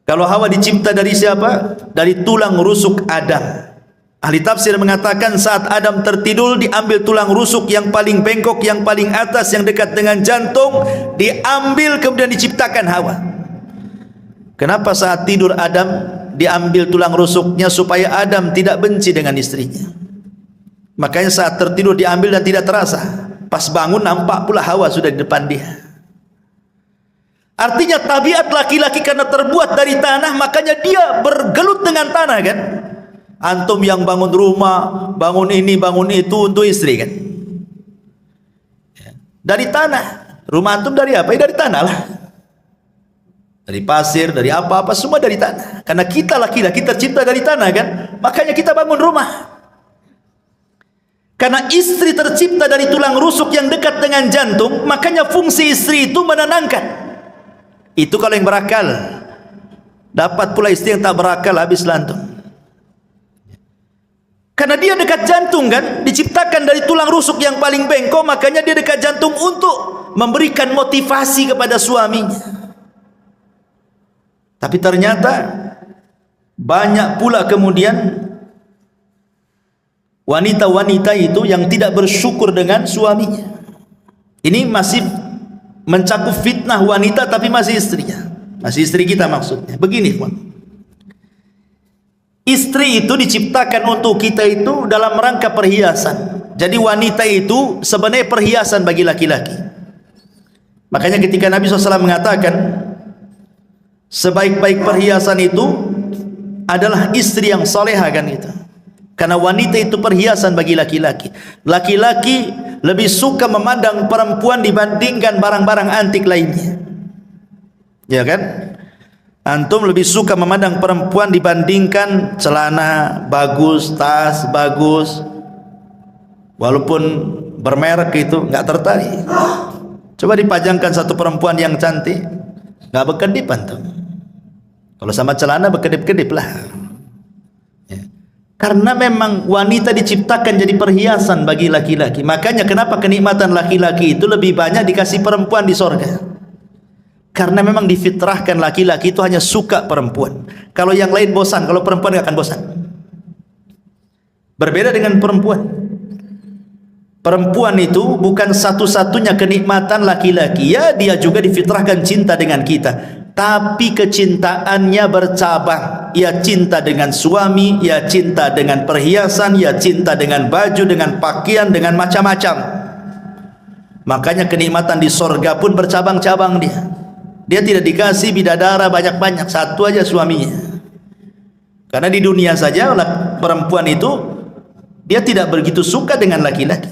Kalau Hawa dicipta dari siapa? Dari tulang rusuk Adam. Ahli tafsir mengatakan saat Adam tertidur, diambil tulang rusuk yang paling bengkok, yang paling atas, yang dekat dengan jantung, diambil kemudian diciptakan Hawa. Kenapa saat tidur Adam diambil tulang rusuknya? Supaya Adam tidak benci dengan istrinya. Makanya saat tertidur diambil dan tidak terasa. Pas bangun nampak pula Hawa sudah di depan dia. Artinya tabiat laki-laki karena terbuat dari tanah, makanya dia bergelut dengan tanah kan. Antum yang bangun rumah, bangun ini, bangun itu untuk istri kan. Dari tanah. Rumah antum dari apa? Dari tanah lah. Dari pasir, dari apa-apa, semua dari tanah. Karena kita laki-laki tercipta dari tanah kan, makanya kita bangun rumah. Karena istri tercipta dari tulang rusuk yang dekat dengan jantung, makanya fungsi istri itu menenangkan. Itu kalau yang berakal. Dapat pula istri yang tak berakal, habis lantung. Karena dia dekat jantung kan, diciptakan dari tulang rusuk yang paling bengkok, makanya dia dekat jantung untuk memberikan motivasi kepada suaminya. Tapi ternyata banyak pula kemudian wanita-wanita itu yang tidak bersyukur dengan suaminya. Ini masih mencakup fitnah wanita tapi masih istrinya. Masih istri kita maksudnya. Begini, Pak. Istri itu diciptakan untuk kita itu dalam rangka perhiasan. Jadi wanita itu sebenarnya perhiasan bagi laki-laki. Makanya ketika Nabi SAW mengatakan sebaik-baik perhiasan itu adalah istri yang soleha kan itu. Karena wanita itu perhiasan bagi laki-laki. Laki-laki lebih suka memandang perempuan dibandingkan barang-barang antik lainnya. Ya kan? Antum lebih suka memandang perempuan dibandingkan celana bagus, tas bagus. Walaupun bermerek itu nggak tertarik. Coba dipajangkan satu perempuan yang cantik, nggak berkedip antum. Kalau sama celana berkedip-kedip lah. Ya. Karena memang wanita diciptakan jadi perhiasan bagi laki-laki. Makanya kenapa kenikmatan laki-laki itu lebih banyak dikasih perempuan di sorga. Karena memang difitrahkan laki-laki itu hanya suka perempuan. Kalau yang lain bosan, kalau perempuan nggak akan bosan. Berbeda dengan perempuan. Perempuan itu bukan satu-satunya kenikmatan laki-laki. Ya, dia juga difitrahkan cinta dengan kita. Tapi kecintaannya bercabang. Ia cinta dengan suami, ia cinta dengan perhiasan, ia cinta dengan baju, dengan pakaian, dengan macam-macam. Makanya kenikmatan di sorga pun bercabang-cabang dia. Dia tidak dikasih bidadara banyak-banyak, satu aja suaminya. Karena di dunia saja perempuan itu dia tidak begitu suka dengan laki-laki.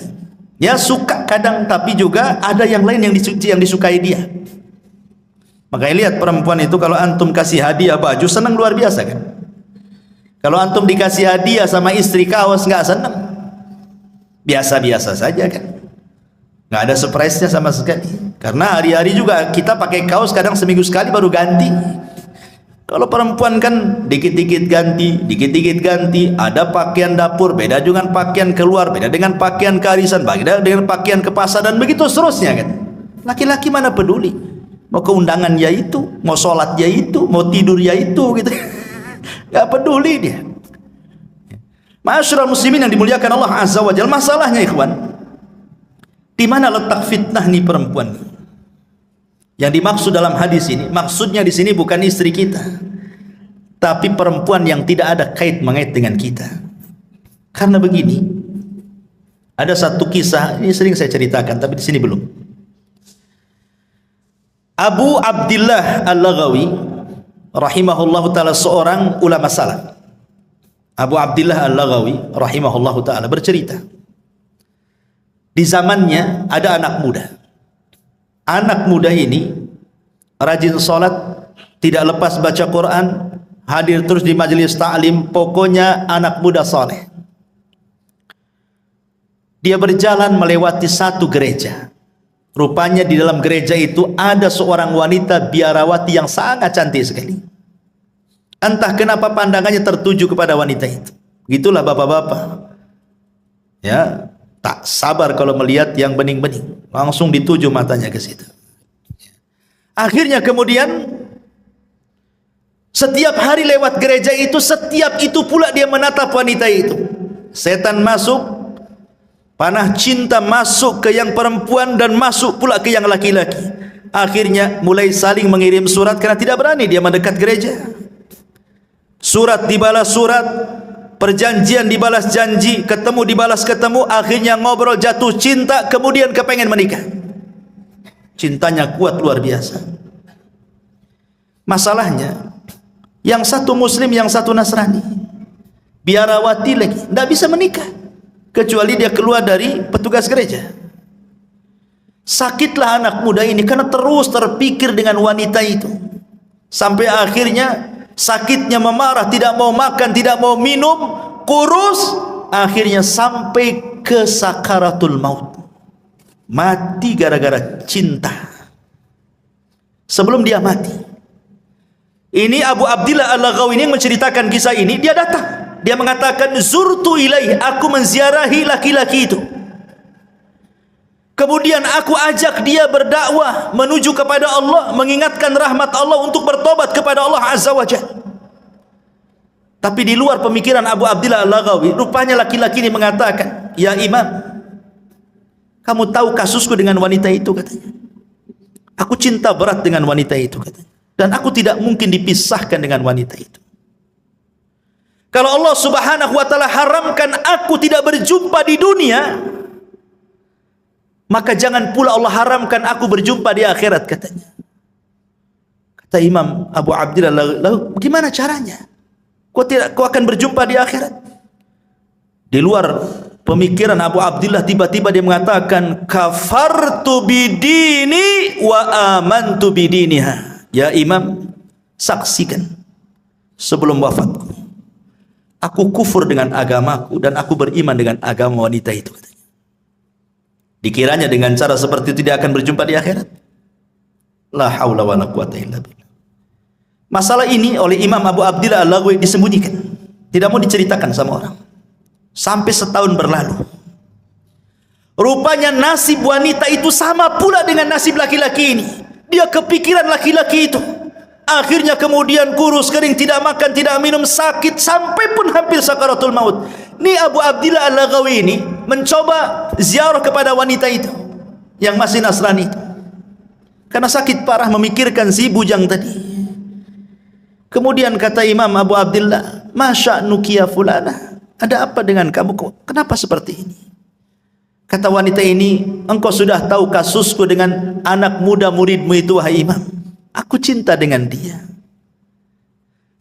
Dia suka kadang, tapi juga ada yang lain yang disukai dia. Makanya lihat perempuan itu kalau antum kasih hadiah baju senang luar biasa kan. Kalau antum dikasih hadiah sama istri kaos nggak senang, biasa-biasa saja kan. Nggak ada surprise-nya sama sekali. Karena hari-hari juga kita pakai kaos kadang seminggu sekali baru ganti. Kalau perempuan kan dikit-dikit ganti, dikit-dikit ganti. Ada pakaian dapur beda dengan pakaian keluar, beda dengan pakaian kearisan, beda dengan pakaian ke pasar dan begitu seterusnya kan. Laki-laki mana peduli? Mau ke undangan ya itu, mau sholat ya itu, mau tidur ya itu gitu. Gak peduli dia. Ma'asyiral muslimin yang dimuliakan Allah Azza wa Jalla, masalahnya ikhwan, di mana letak fitnah nih perempuan? Yang dimaksud dalam hadis ini, maksudnya di sini bukan istri kita, tapi perempuan yang tidak ada kait mengait dengan kita. Karena begini, ada satu kisah, ini sering saya ceritakan, tapi di sini belum. Abu Abdillah Al-Laghawi rahimahullahu ta'ala, seorang ulama salaf. Abu Abdillah Al-Laghawi rahimahullahu ta'ala bercerita, di zamannya ada anak muda. Anak muda ini rajin sholat, tidak lepas baca Quran, hadir terus di majelis ta'lim, pokoknya anak muda soleh. Dia berjalan melewati satu gereja. Rupanya di dalam gereja itu ada seorang wanita biarawati yang sangat cantik sekali. Entah kenapa pandangannya tertuju kepada wanita itu. Gitulah bapak-bapak. Ya, tak sabar kalau melihat yang bening-bening, langsung dituju matanya ke situ. Akhirnya kemudian setiap hari lewat gereja itu, setiap itu pula dia menatap wanita itu. Setan masuk, panah cinta masuk ke yang perempuan dan masuk pula ke yang laki-laki. Akhirnya mulai saling mengirim surat karena tidak berani dia mendekat gereja. Surat dibalas surat, perjanjian dibalas janji, ketemu dibalas ketemu, akhirnya ngobrol, jatuh cinta, kemudian kepengen menikah. Cintanya kuat luar biasa. Masalahnya, yang satu muslim, yang satu Nasrani, biarawati lagi, tidak bisa menikah kecuali dia keluar dari petugas gereja. Sakitlah anak muda ini karena terus terpikir dengan wanita itu. Sampai akhirnya sakitnya memarah, tidak mau makan, tidak mau minum, kurus, akhirnya sampai ke sakaratul maut. Mati gara-gara cinta. Sebelum dia mati, ini Abu Abdillah Al-Laghawi ini menceritakan kisah ini. Dia datang, dia mengatakan, zurtu ilaih, aku menziarahi laki-laki itu. Kemudian aku ajak dia berdakwah menuju kepada Allah, mengingatkan rahmat Allah untuk bertobat kepada Allah Azza wa Jalla. Tapi di luar pemikiran Abu Abdillah Al-Laghawi, rupanya laki-laki ini mengatakan, ya Imam, kamu tahu kasusku dengan wanita itu, katanya. Aku cinta berat dengan wanita itu, katanya. Dan aku tidak mungkin dipisahkan dengan wanita itu. Kalau Allah Subhanahu wa ta'ala haramkan aku tidak berjumpa di dunia, maka jangan pula Allah haramkan aku berjumpa di akhirat, katanya. Kata Imam Abu Abdillah, lalu bagaimana caranya? Kau akan berjumpa di akhirat? Di luar pemikiran Abu Abdillah, tiba-tiba dia mengatakan, kafartu bidini wa amantu bidiniha. Ya Imam, saksikan sebelum wafatku, aku kufur dengan agamaku dan aku beriman dengan agama wanita itu, katanya. Dikiranya dengan cara seperti itu dia akan berjumpa di akhirat? La haula wa la quwata illa billah. Masalah ini oleh Imam Abu Abdillah Al-Laghawi disembunyikan, tidak mau diceritakan sama orang. Sampai setahun berlalu, rupanya nasib wanita itu sama pula dengan nasib laki-laki ini. Dia kepikiran laki-laki itu. Akhirnya kemudian kurus kering, tidak makan, tidak minum, sakit sampai pun hampir sakaratul maut. Ini Abu Abdillah Al-Laghawi ini mencoba ziarah kepada wanita itu yang masih Nasrani itu, karena sakit parah memikirkan si bujang tadi. Kemudian kata Imam Abu Abdillah, masya nukia fulana, ada apa dengan kamu? Kenapa seperti ini? Kata wanita ini, engkau sudah tahu kasusku dengan anak muda muridmu itu, wahai Imam. Aku cinta dengan dia.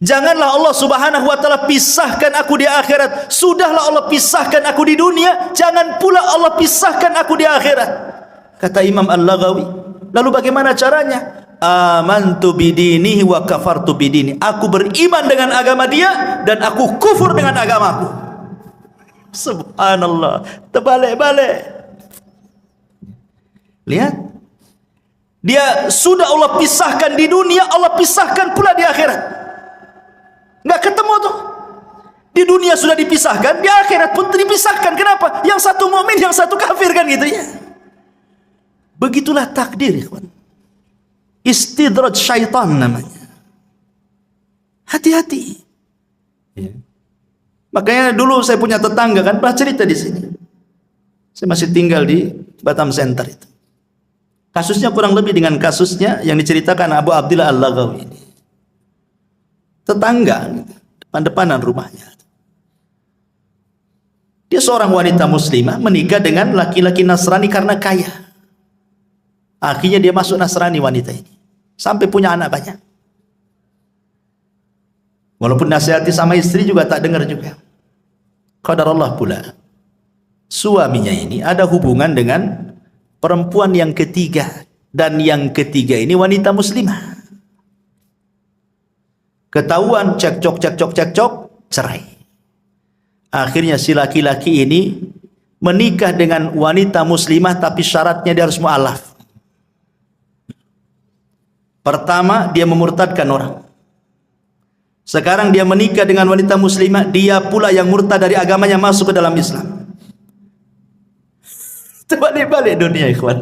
Janganlah Allah Subhanahu wa ta'ala pisahkan aku di akhirat. Sudahlah Allah pisahkan aku di dunia, jangan pula Allah pisahkan aku di akhirat. Kata Imam Al-Laghawi, lalu bagaimana caranya? Amantu bidinihi wa kafartu bidini. Aku beriman dengan agama dia dan aku kufur dengan agamaku. Subhanallah, terbalik-balik. Lihat, dia sudah Allah pisahkan di dunia, Allah pisahkan pula di akhirat. Nggak ketemu tuh. Di dunia sudah dipisahkan, di akhirat pun dipisahkan. Kenapa? Yang satu mukmin, yang satu kafir, kan gitu ya. Begitulah takdir, ikhwan. Istidraj syaitan namanya. Hati-hati. Ya. Makanya dulu saya punya tetangga, kan pernah cerita di sini. Saya masih tinggal di Batam Center itu. Kasusnya kurang lebih dengan kasusnya yang diceritakan Abu Abdillah Al-Laghawi ini. Tetangga, depan-depanan rumahnya. Dia seorang wanita muslimah menikah dengan laki-laki Nasrani karena kaya. Akhirnya dia masuk Nasrani wanita ini. Sampai punya anak banyak. Walaupun nasihati sama istri juga tak dengar juga. Qadarullah pula, suaminya ini ada hubungan dengan perempuan yang ketiga. Dan yang ketiga ini wanita muslimah. Ketahuan, cekcok, cerai. Akhirnya si laki-laki ini menikah dengan wanita muslimah, tapi syaratnya dia harus mu'alaf. Pertama, dia memurtadkan orang. Sekarang dia menikah dengan wanita muslimah, dia pula yang murtad dari agamanya masuk ke dalam Islam. Terbalik-balik dunia, ikhwan.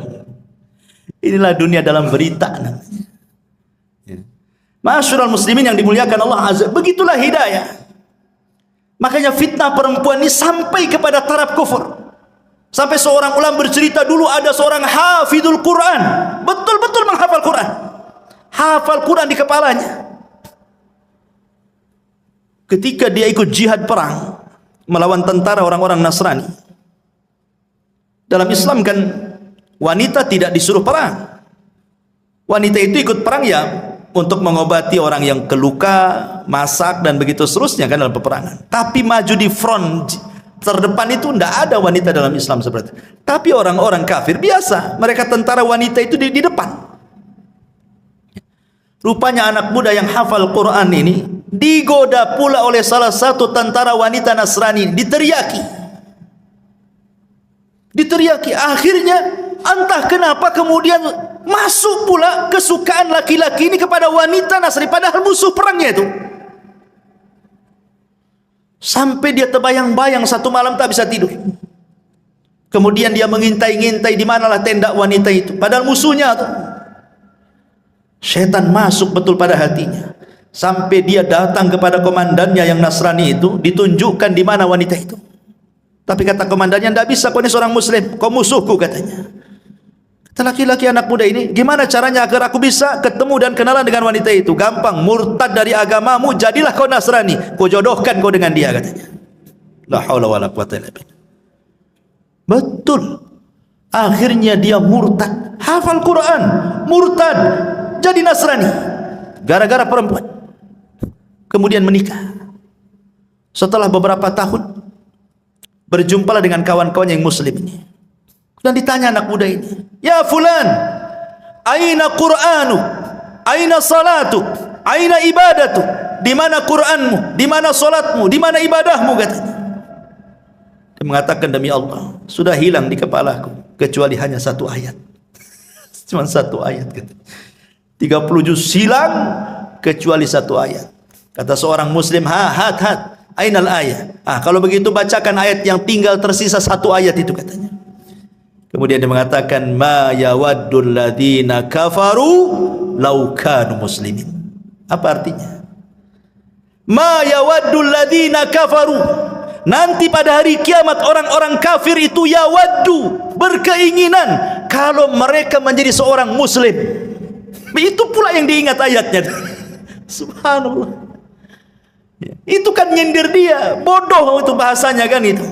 Inilah dunia dalam berita namanya. Ma'asyiral muslimin yang dimuliakan Allah Azza, begitulah hidayah. Makanya fitnah perempuan ini sampai kepada taraf kufur. Sampai seorang ulama bercerita, dulu ada seorang hafidul Quran, betul-betul menghafal Quran. Hafal Quran di kepalanya. Ketika dia ikut jihad perang melawan tentara orang-orang Nasrani. Dalam Islam kan wanita tidak disuruh perang. Wanita itu ikut perang ya untuk mengobati orang yang keluka, masak dan begitu seterusnya kan dalam peperangan. Tapi maju di front terdepan itu tidak ada wanita dalam Islam seperti itu. Tapi orang-orang kafir biasa, mereka tentara wanita itu di depan. Rupanya anak muda yang hafal Quran ini digoda pula oleh salah satu tentara wanita Nasrani, diteriaki. Akhirnya entah kenapa kemudian masuk pula kesukaan laki-laki ini kepada wanita Nasrani, padahal musuh perangnya itu. Sampai dia terbayang-bayang satu malam tak bisa tidur. Kemudian dia mengintai-ngintai di manalah tenda wanita itu, padahal musuhnya tuh. Setan masuk betul pada hatinya, sampai dia datang kepada komandannya yang Nasrani itu, ditunjukkan di mana wanita itu. Tapi kata komandannya, tidak bisa, kau ini seorang muslim, kau musuhku katanya. Kata laki-laki anak muda ini, gimana caranya agar aku bisa ketemu dan kenalan dengan wanita itu? Gampang, murtad dari agamamu, jadilah kau Nasrani, kau jodohkan kau dengan dia katanya. La haula wala quwwata illa billah. Betul. Akhirnya dia murtad, hafal Quran, murtad, jadi Nasrani gara-gara perempuan. Kemudian menikah. Setelah beberapa tahun berjumpalah dengan kawan-kawan yang muslim ini. Dan ditanya anak muda ini, "Ya fulan, aina Qur'anu? Aina salatu? Aina ibadatu?" Di mana Qur'anmu? Di mana salatmu? Di mana ibadahmu katanya. Dia mengatakan, "Demi Allah, sudah hilang di kepalaku kecuali hanya satu ayat." Cuma satu ayat katanya. 30 juz hilang kecuali satu ayat. Kata seorang muslim, hat ainal ayat. Kalau begitu bacakan ayat yang tinggal tersisa satu ayat itu katanya. Kemudian dia mengatakan, ma yawaddul ladina kafaru law kanu muslimin. Apa artinya? Ma yawaddul ladina kafaru, nanti pada hari kiamat orang-orang kafir itu yawaddu, berkeinginan kalau mereka menjadi seorang muslim. Itu pula yang diingat ayatnya. Subhanallah. Itu kan nyindir dia, bodoh itu bahasanya kan itu.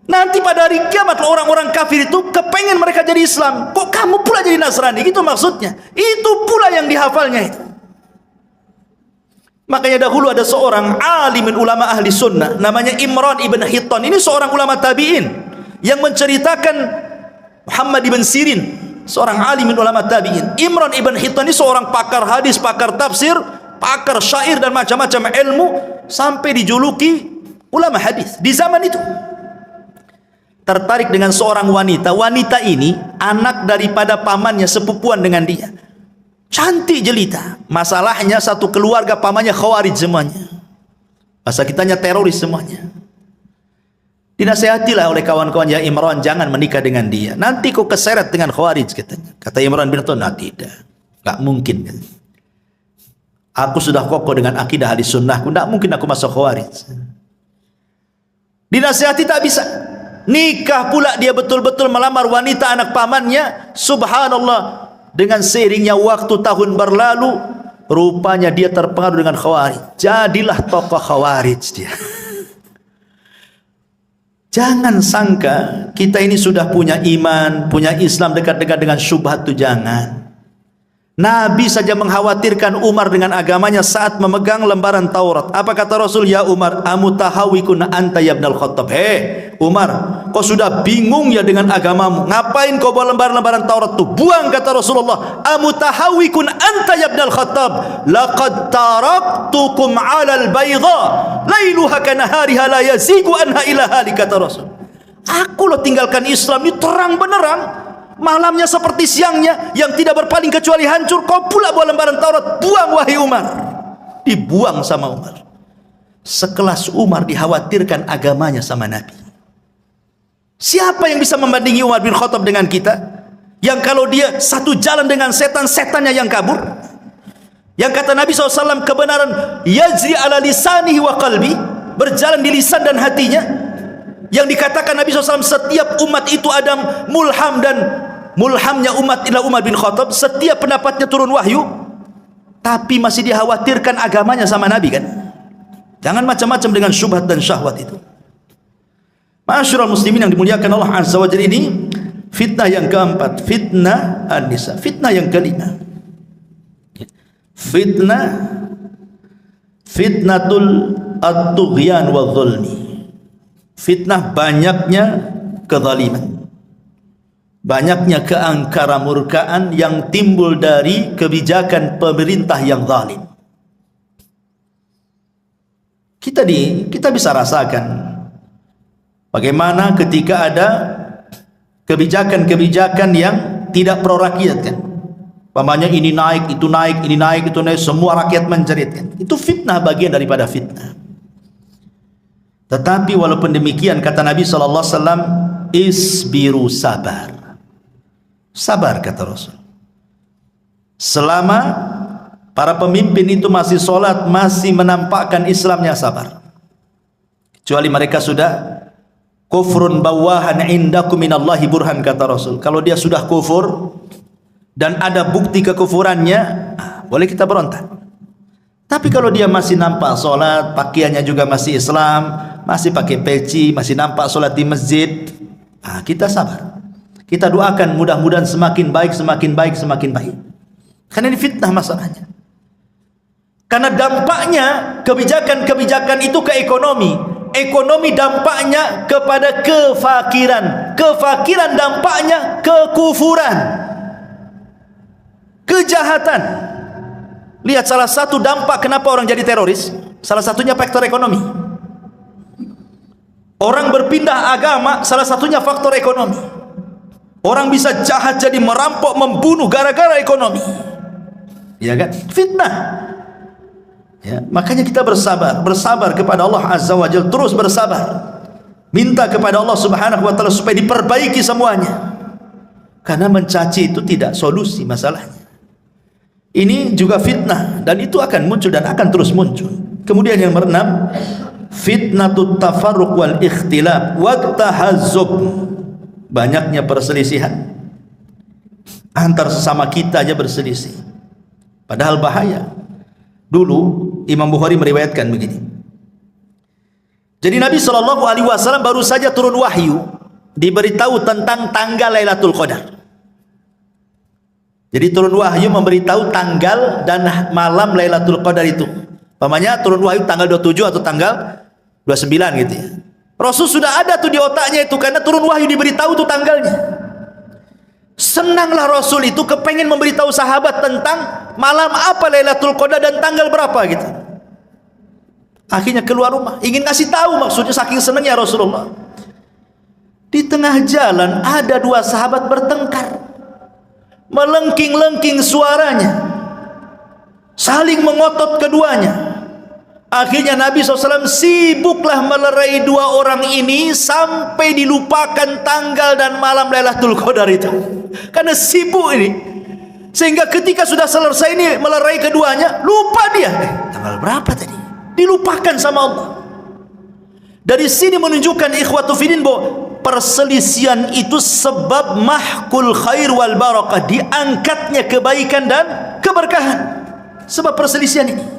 Nanti pada hari kiamat orang-orang kafir itu kepengen mereka jadi Islam, kok kamu pula jadi Nasrani, gitu maksudnya. Itu pula yang dihafalnya itu. Makanya dahulu ada seorang alimin ulama ahli sunnah namanya Imran ibn Hittan. Ini seorang ulama tabi'in yang menceritakan Muhammad ibn Sirin, seorang alimin ulama tabi'in. Imran ibn Hittan ini seorang pakar hadis, pakar tafsir, pakar syair dan macam-macam ilmu, sampai dijuluki ulama hadis di zaman itu. Tertarik dengan seorang wanita. Wanita ini anak daripada pamannya, sepupuan dengan dia. Cantik jelita. Masalahnya satu keluarga pamannya khawarij semuanya. Bahasa kitanya teroris semuanya. Dinasihatilah oleh kawan-kawan, ya Imran, jangan menikah dengan dia, nanti kau keseret dengan khawarij katanya. Kata Imran bin Hittan, tidak, gak mungkin. Aku sudah kokoh dengan akidah ahli sunnahku, tidak mungkin aku masuk khawarij. Dinasihati tak bisa. Nikah pula dia betul-betul melamar wanita anak pamannya. Subhanallah, dengan seiringnya waktu tahun berlalu, rupanya dia terpengaruh dengan khawarij. Jadilah tokoh khawarij dia. Jangan sangka kita ini sudah punya iman, punya Islam, dekat-dekat dengan syubhat, itu jangan. Nabi saja mengkhawatirkan Umar dengan agamanya saat memegang lembaran Taurat. Apa kata Rasul? Ya Umar, amutahawikun anta ya ibnal Khattab. Umar, kau sudah bingung ya dengan agamamu, ngapain kau bawa lembaran-lembaran Taurat tu? Buang, kata Rasulullah. Amutahawikun anta ya ibnal Khattab, laqad taraktukum 'alal bayda lailuha kanahariha la yazigu anha ila hali, kata Rasul. Aku loh tinggalkan Islam ini terang benerang, malamnya seperti siangnya, yang tidak berpaling kecuali hancur. Kau pula bawa lembaran Taurat, buang wahai Umar. Dibuang sama Umar. Sekelas Umar dikhawatirkan agamanya sama Nabi. Siapa yang bisa membandingi Umar bin Khattab dengan kita, yang kalau dia satu jalan dengan setan, setannya yang kabur? Yang kata Nabi SAW, kebenaran yajri ala lisanihi wa qalbi, berjalan di lisan dan hatinya. Yang dikatakan Nabi SAW, setiap umat itu ada mulham, dan mulhamnya umat adalah Umar bin Khattab. Setiap pendapatnya turun wahyu, tapi masih dikhawatirkan agamanya sama Nabi kan. Jangan macam-macam dengan syubhat dan syahwat itu. Ma'asyiral muslimin yang dimuliakan Allah Azza wa Jalla, ini fitnah yang keempat, fitnah an-nisa. Fitnah yang kelima, fitnatul at-tughyan wa dhulmi. Fitnah banyaknya kezaliman, banyaknya keangkara-murkaan yang timbul dari kebijakan pemerintah yang zalim. Kita bisa rasakan bagaimana ketika ada kebijakan-kebijakan yang tidak pro rakyat kan. Pamannya ini naik, itu naik, ini naik, itu naik, semua rakyat menjerit kan. Itu fitnah, bagian daripada fitnah. Tetapi walaupun demikian kata Nabi SAW, isbiru, sabar. Sabar kata Rasul. Selama para pemimpin itu masih sholat, masih menampakkan Islamnya, sabar. Kecuali mereka sudah kufrun bawahan indakum minallahi burhan kata Rasul. Kalau dia sudah kufur dan ada bukti kekufurannya, boleh kita berontak. Tapi kalau dia masih nampak sholat, pakaiannya juga masih Islam, masih pakai peci, masih nampak sholat di masjid, kita sabar. Kita doakan mudah-mudahan semakin baik, semakin baik, semakin baik. Karena ini fitnah masalahnya. Karena dampaknya kebijakan-kebijakan itu ke ekonomi. Ekonomi dampaknya kepada kefakiran. Kefakiran dampaknya kekufuran, kejahatan. Lihat salah satu dampak kenapa orang jadi teroris, salah satunya faktor ekonomi. Orang berpindah agama, salah satunya faktor ekonomi. Orang bisa jahat jadi merampok, membunuh gara-gara ekonomi. Ya kan? Fitnah. Ya, makanya kita bersabar kepada Allah Azza wa Jalla, terus bersabar. Minta kepada Allah Subhanahu wa taala supaya diperbaiki semuanya. Karena mencaci itu tidak solusi masalahnya. Ini juga fitnah dan itu akan muncul dan akan terus muncul. Kemudian yang keenam, fitnatut tafarruq wal ikhtilaf wa tahazzub. Banyaknya perselisihan. Antar sesama kita aja berselisih. Padahal bahaya. Dulu Imam Bukhari meriwayatkan begini. Jadi Nabi SAW baru saja turun wahyu, diberitahu tentang tanggal Lailatul Qadar. Jadi turun wahyu memberitahu tanggal dan malam Lailatul Qadar itu. Pamannya turun wahyu tanggal 27 atau tanggal 29 gitu ya. Rasul sudah ada tuh di otaknya itu, karena turun wahyu diberitahu tuh tanggalnya. Senanglah Rasul itu kepengen memberitahu sahabat tentang malam apa Lailatul Qadar dan tanggal berapa gitu. Akhirnya keluar rumah, ingin kasih tahu, maksudnya saking senangnya Rasulullah. Di tengah jalan ada dua sahabat bertengkar, melengking-lengking suaranya, saling mengotot keduanya. Akhirnya Nabi SAW sibuklah melerai dua orang ini sampai dilupakan tanggal dan malam Lailatul Qadar itu. Karena sibuk ini, sehingga ketika sudah selesai ini melerai keduanya, lupa dia tanggal berapa tadi, dilupakan sama Allah. Dari sini menunjukkan ikhwatu fillah bahwa perselisihan itu sebab mahkul khair wal barakah, diangkatnya kebaikan dan keberkahan sebab perselisihan ini.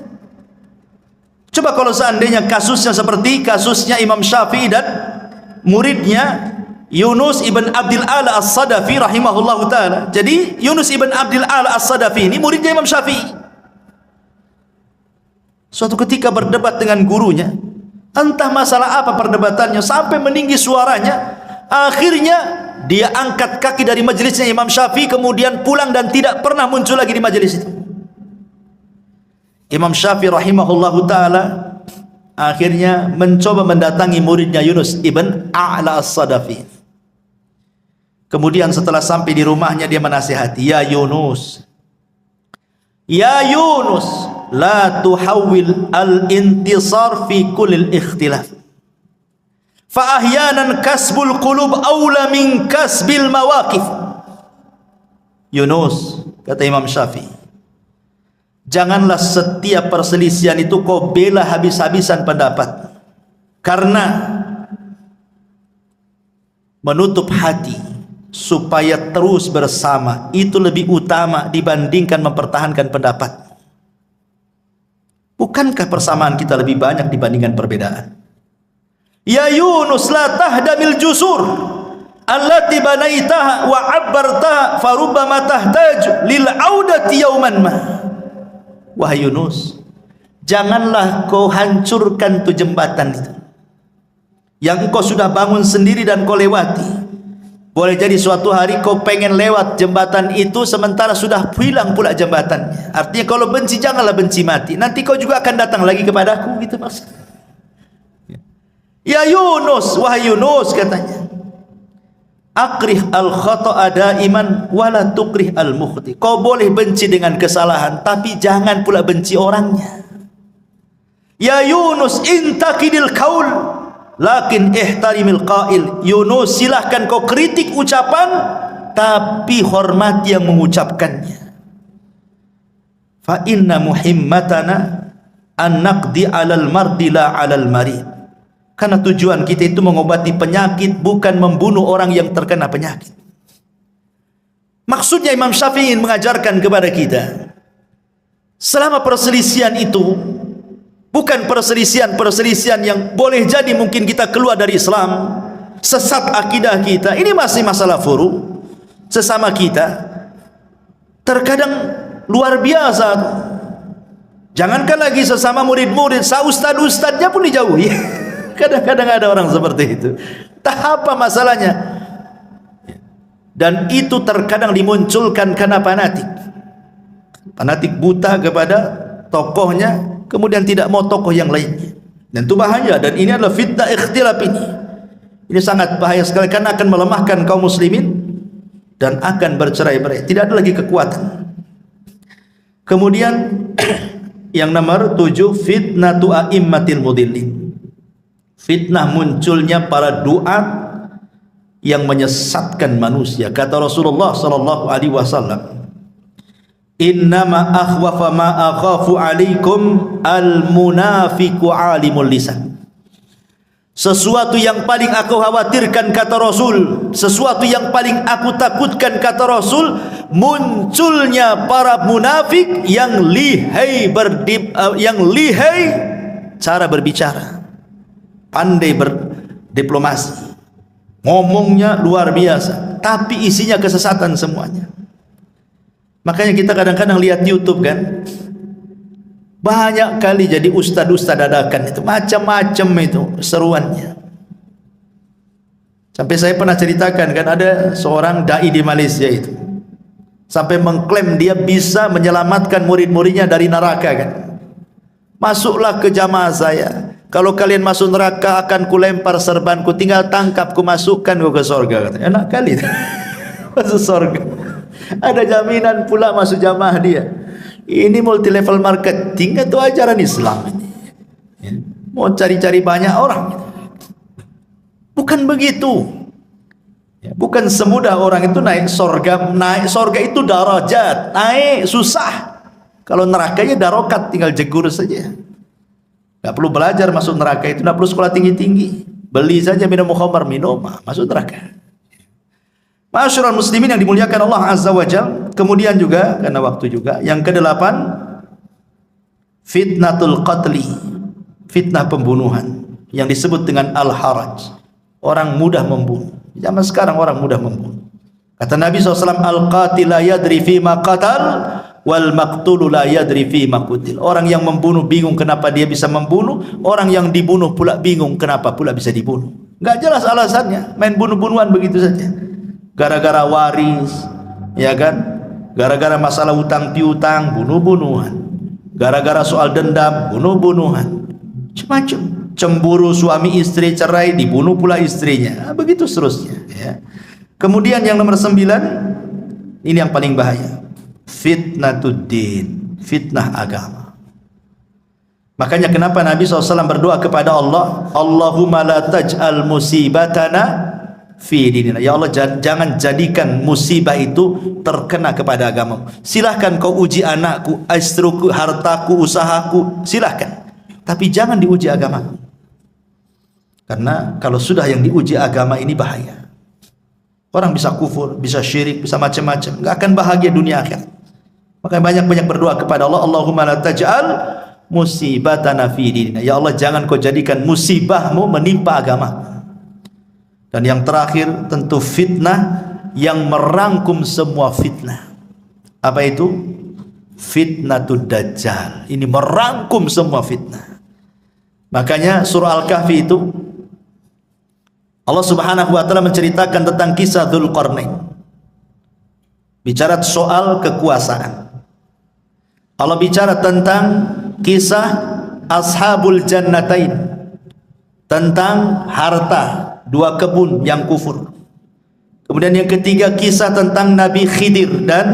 Coba kalau seandainya kasusnya seperti kasusnya Imam Syafi'i dan muridnya Yunus ibn Abdil A'la As-Sadafi rahimahullahu ta'ala. Jadi Yunus ibn Abdil A'la As-Sadafi ini muridnya Imam Syafi'i. Suatu ketika berdebat dengan gurunya, entah masalah apa perdebatannya, sampai meninggi suaranya. Akhirnya dia angkat kaki dari majelisnya Imam Syafi'i, kemudian pulang dan tidak pernah muncul lagi di majelis itu. Imam Syafi'i rahimahullahu ta'ala akhirnya mencoba mendatangi muridnya Yunus ibn A'la As-Sadafi. Kemudian setelah sampai di rumahnya, dia menasihati, ya Yunus, la tuhawil al-intisar fi kulil ikhtilaf, fa ahyanan kasbul qulub awla min kasbil mawaqif. Yunus, kata Imam Syafi'i, janganlah setiap perselisihan itu kau bela habis-habisan pendapat, karena menutup hati supaya terus bersama itu lebih utama dibandingkan mempertahankan pendapat. Bukankah persamaan kita lebih banyak dibandingkan perbedaan? Ya Yunus, la tahdamil jusur allati banaitaha wa abbartaha farubbama tahtaju lil audati yauman ma. Wahai Yunus, janganlah kau hancurkan tu jembatan itu. yang engkau sudah bangun sendiri dan kau lewati. Boleh jadi suatu hari kau pengen lewat jembatan itu sementara sudah hilang pula jembatannya. Artinya kalau benci janganlah benci mati. Nanti kau juga akan datang lagi kepadaku, gitu maksudnya. Ya Yunus, wahai Yunus, katanya, akrih al-khata'a daiman wala tukrih al-mukhti. Kau boleh benci dengan kesalahan, tapi jangan pula benci orangnya. Ya Yunus, intakidil qaul lakin ihtarimil qail. Yunus, silahkan kau kritik ucapan, tapi hormati yang mengucapkannya. Fa inna muhimmatana an naqdi 'alal mardi la 'alal marid. Karena tujuan kita itu mengobati penyakit, bukan membunuh orang yang terkena penyakit. Maksudnya Imam Syafi'i ingin mengajarkan kepada kita, selama perselisihan itu bukan perselisihan yang boleh jadi mungkin kita keluar dari Islam, sesat akidah kita, ini masih masalah furu sesama kita. Terkadang luar biasa, jangankan lagi sesama murid-murid, ustad-ustadnya pun dijauhi. Kadang-kadang ada orang seperti itu. Entah apa masalahnya. Dan itu terkadang dimunculkan karena fanatik. Fanatik buta kepada tokohnya, kemudian tidak mau tokoh yang lainnya. Dan itu bahaya. Dan ini adalah fitnah ikhtilaf ini. Ini sangat bahaya sekali karena akan melemahkan kaum muslimin dan akan bercerai-berai. Tidak ada lagi kekuatan. Kemudian yang nomor 7, fitnatu a'immatil mudillin. Fitnah munculnya para duat yang menyesatkan manusia. Kata Rasulullah sallallahu alaihi wasallam, innama akhwafa ma akhafu alaikum al-munafiqu alimul lisan. Sesuatu yang paling aku khawatirkan, kata Rasul, sesuatu yang paling aku takutkan, kata Rasul, munculnya para munafik yang lihai cara berbicara, pandai berdiplomasi, ngomongnya luar biasa, tapi isinya kesesatan semuanya. Makanya kita kadang-kadang lihat YouTube kan, banyak kali jadi ustad-ustad dadakan itu, macam-macam itu seruannya. Sampai saya pernah ceritakan kan, ada seorang dai di Malaysia itu sampai mengklaim dia bisa menyelamatkan murid-muridnya dari neraka kan. Masuklah ke jamaah saya, kalau kalian masuk neraka akan kulempar serbanku, tinggal tangkap ku masukkan ke surga. Katanya enak kali masuk surga, ada jaminan pula masuk jamaah dia. Ini multi level marketing atau ajaran Islam ini? Mau cari-cari banyak orang? Bukan begitu. Bukan semudah orang itu naik surga. Naik surga itu darajat, naik susah. Kalau nerakanya darokat, tinggal jegur saja. Tak perlu belajar masuk neraka itu, tak perlu sekolah tinggi-tinggi. Beli saja minum khamar, minum, masuk neraka. Ma'asyiral muslimin yang dimuliakan Allah Azza wa Jalla. Kemudian juga, karena waktu juga, yang ke-8, fitnatul qatli, fitnah pembunuhan, yang disebut dengan al-haraj. Orang mudah membunuh. Zaman sekarang orang mudah membunuh. Kata Nabi SAW, al-qatil la yadri fima qatal, wal maqtulu la yadri fima qutil. Orang yang membunuh bingung kenapa dia bisa membunuh, orang yang dibunuh pula bingung kenapa pula bisa dibunuh. Enggak jelas alasannya, main bunuh-bunuhan begitu saja. Gara-gara waris, ya kan? Gara-gara masalah utang piutang, bunuh-bunuhan. Gara-gara soal dendam, bunuh-bunuhan. Macam-macam. Cemburu suami istri cerai, dibunuh pula istrinya. Begitu seterusnya, ya. Kemudian yang nomor 9, ini yang paling bahaya. Fitnatuddin, fitnah agama. Makanya kenapa Nabi SAW berdoa kepada Allah, Allahumma la taj'al musibatana fi dinina. Ya Allah, jangan jadikan musibah itu terkena kepada agamamu. Silahkan kau uji anakku, istriku, hartaku, usahaku, silahkan, tapi jangan diuji agama. Karena kalau sudah yang diuji agama ini bahaya. Orang bisa kufur, bisa syirik, bisa macam-macam, enggak akan bahagia dunia akhirat. Makanya banyak-banyak berdoa kepada Allah, Allahumma la taj'al musibatana fi dinina. Ya Allah, jangan kau jadikan musibahmu menimpa agama. Dan yang terakhir tentu fitnah yang merangkum semua fitnah. Apa itu? Fitnatud Dajjal. Ini merangkum semua fitnah. Makanya surah Al-Kahfi itu Allah Subhanahu wa taala menceritakan tentang kisah Dzulqarnain. Bicara soal kekuasaan. Allah bicara tentang kisah Ashabul Jannatain, tentang harta dua kebun yang kufur. Kemudian yang ketiga kisah tentang Nabi Khidir dan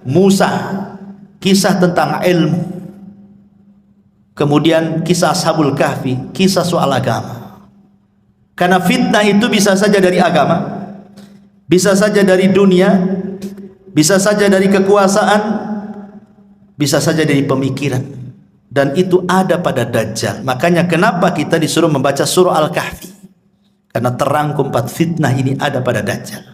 Musa, kisah tentang ilmu. Kemudian kisah Ashabul Kahfi, kisah soal agama. Karena fitnah itu bisa saja dari agama, bisa saja dari dunia, bisa saja dari kekuasaan, bisa saja dari pemikiran. Dan itu ada pada Dajjal. Makanya kenapa kita disuruh membaca surah Al-Kahfi? Karena terangkum 4 fitnah ini ada pada Dajjal.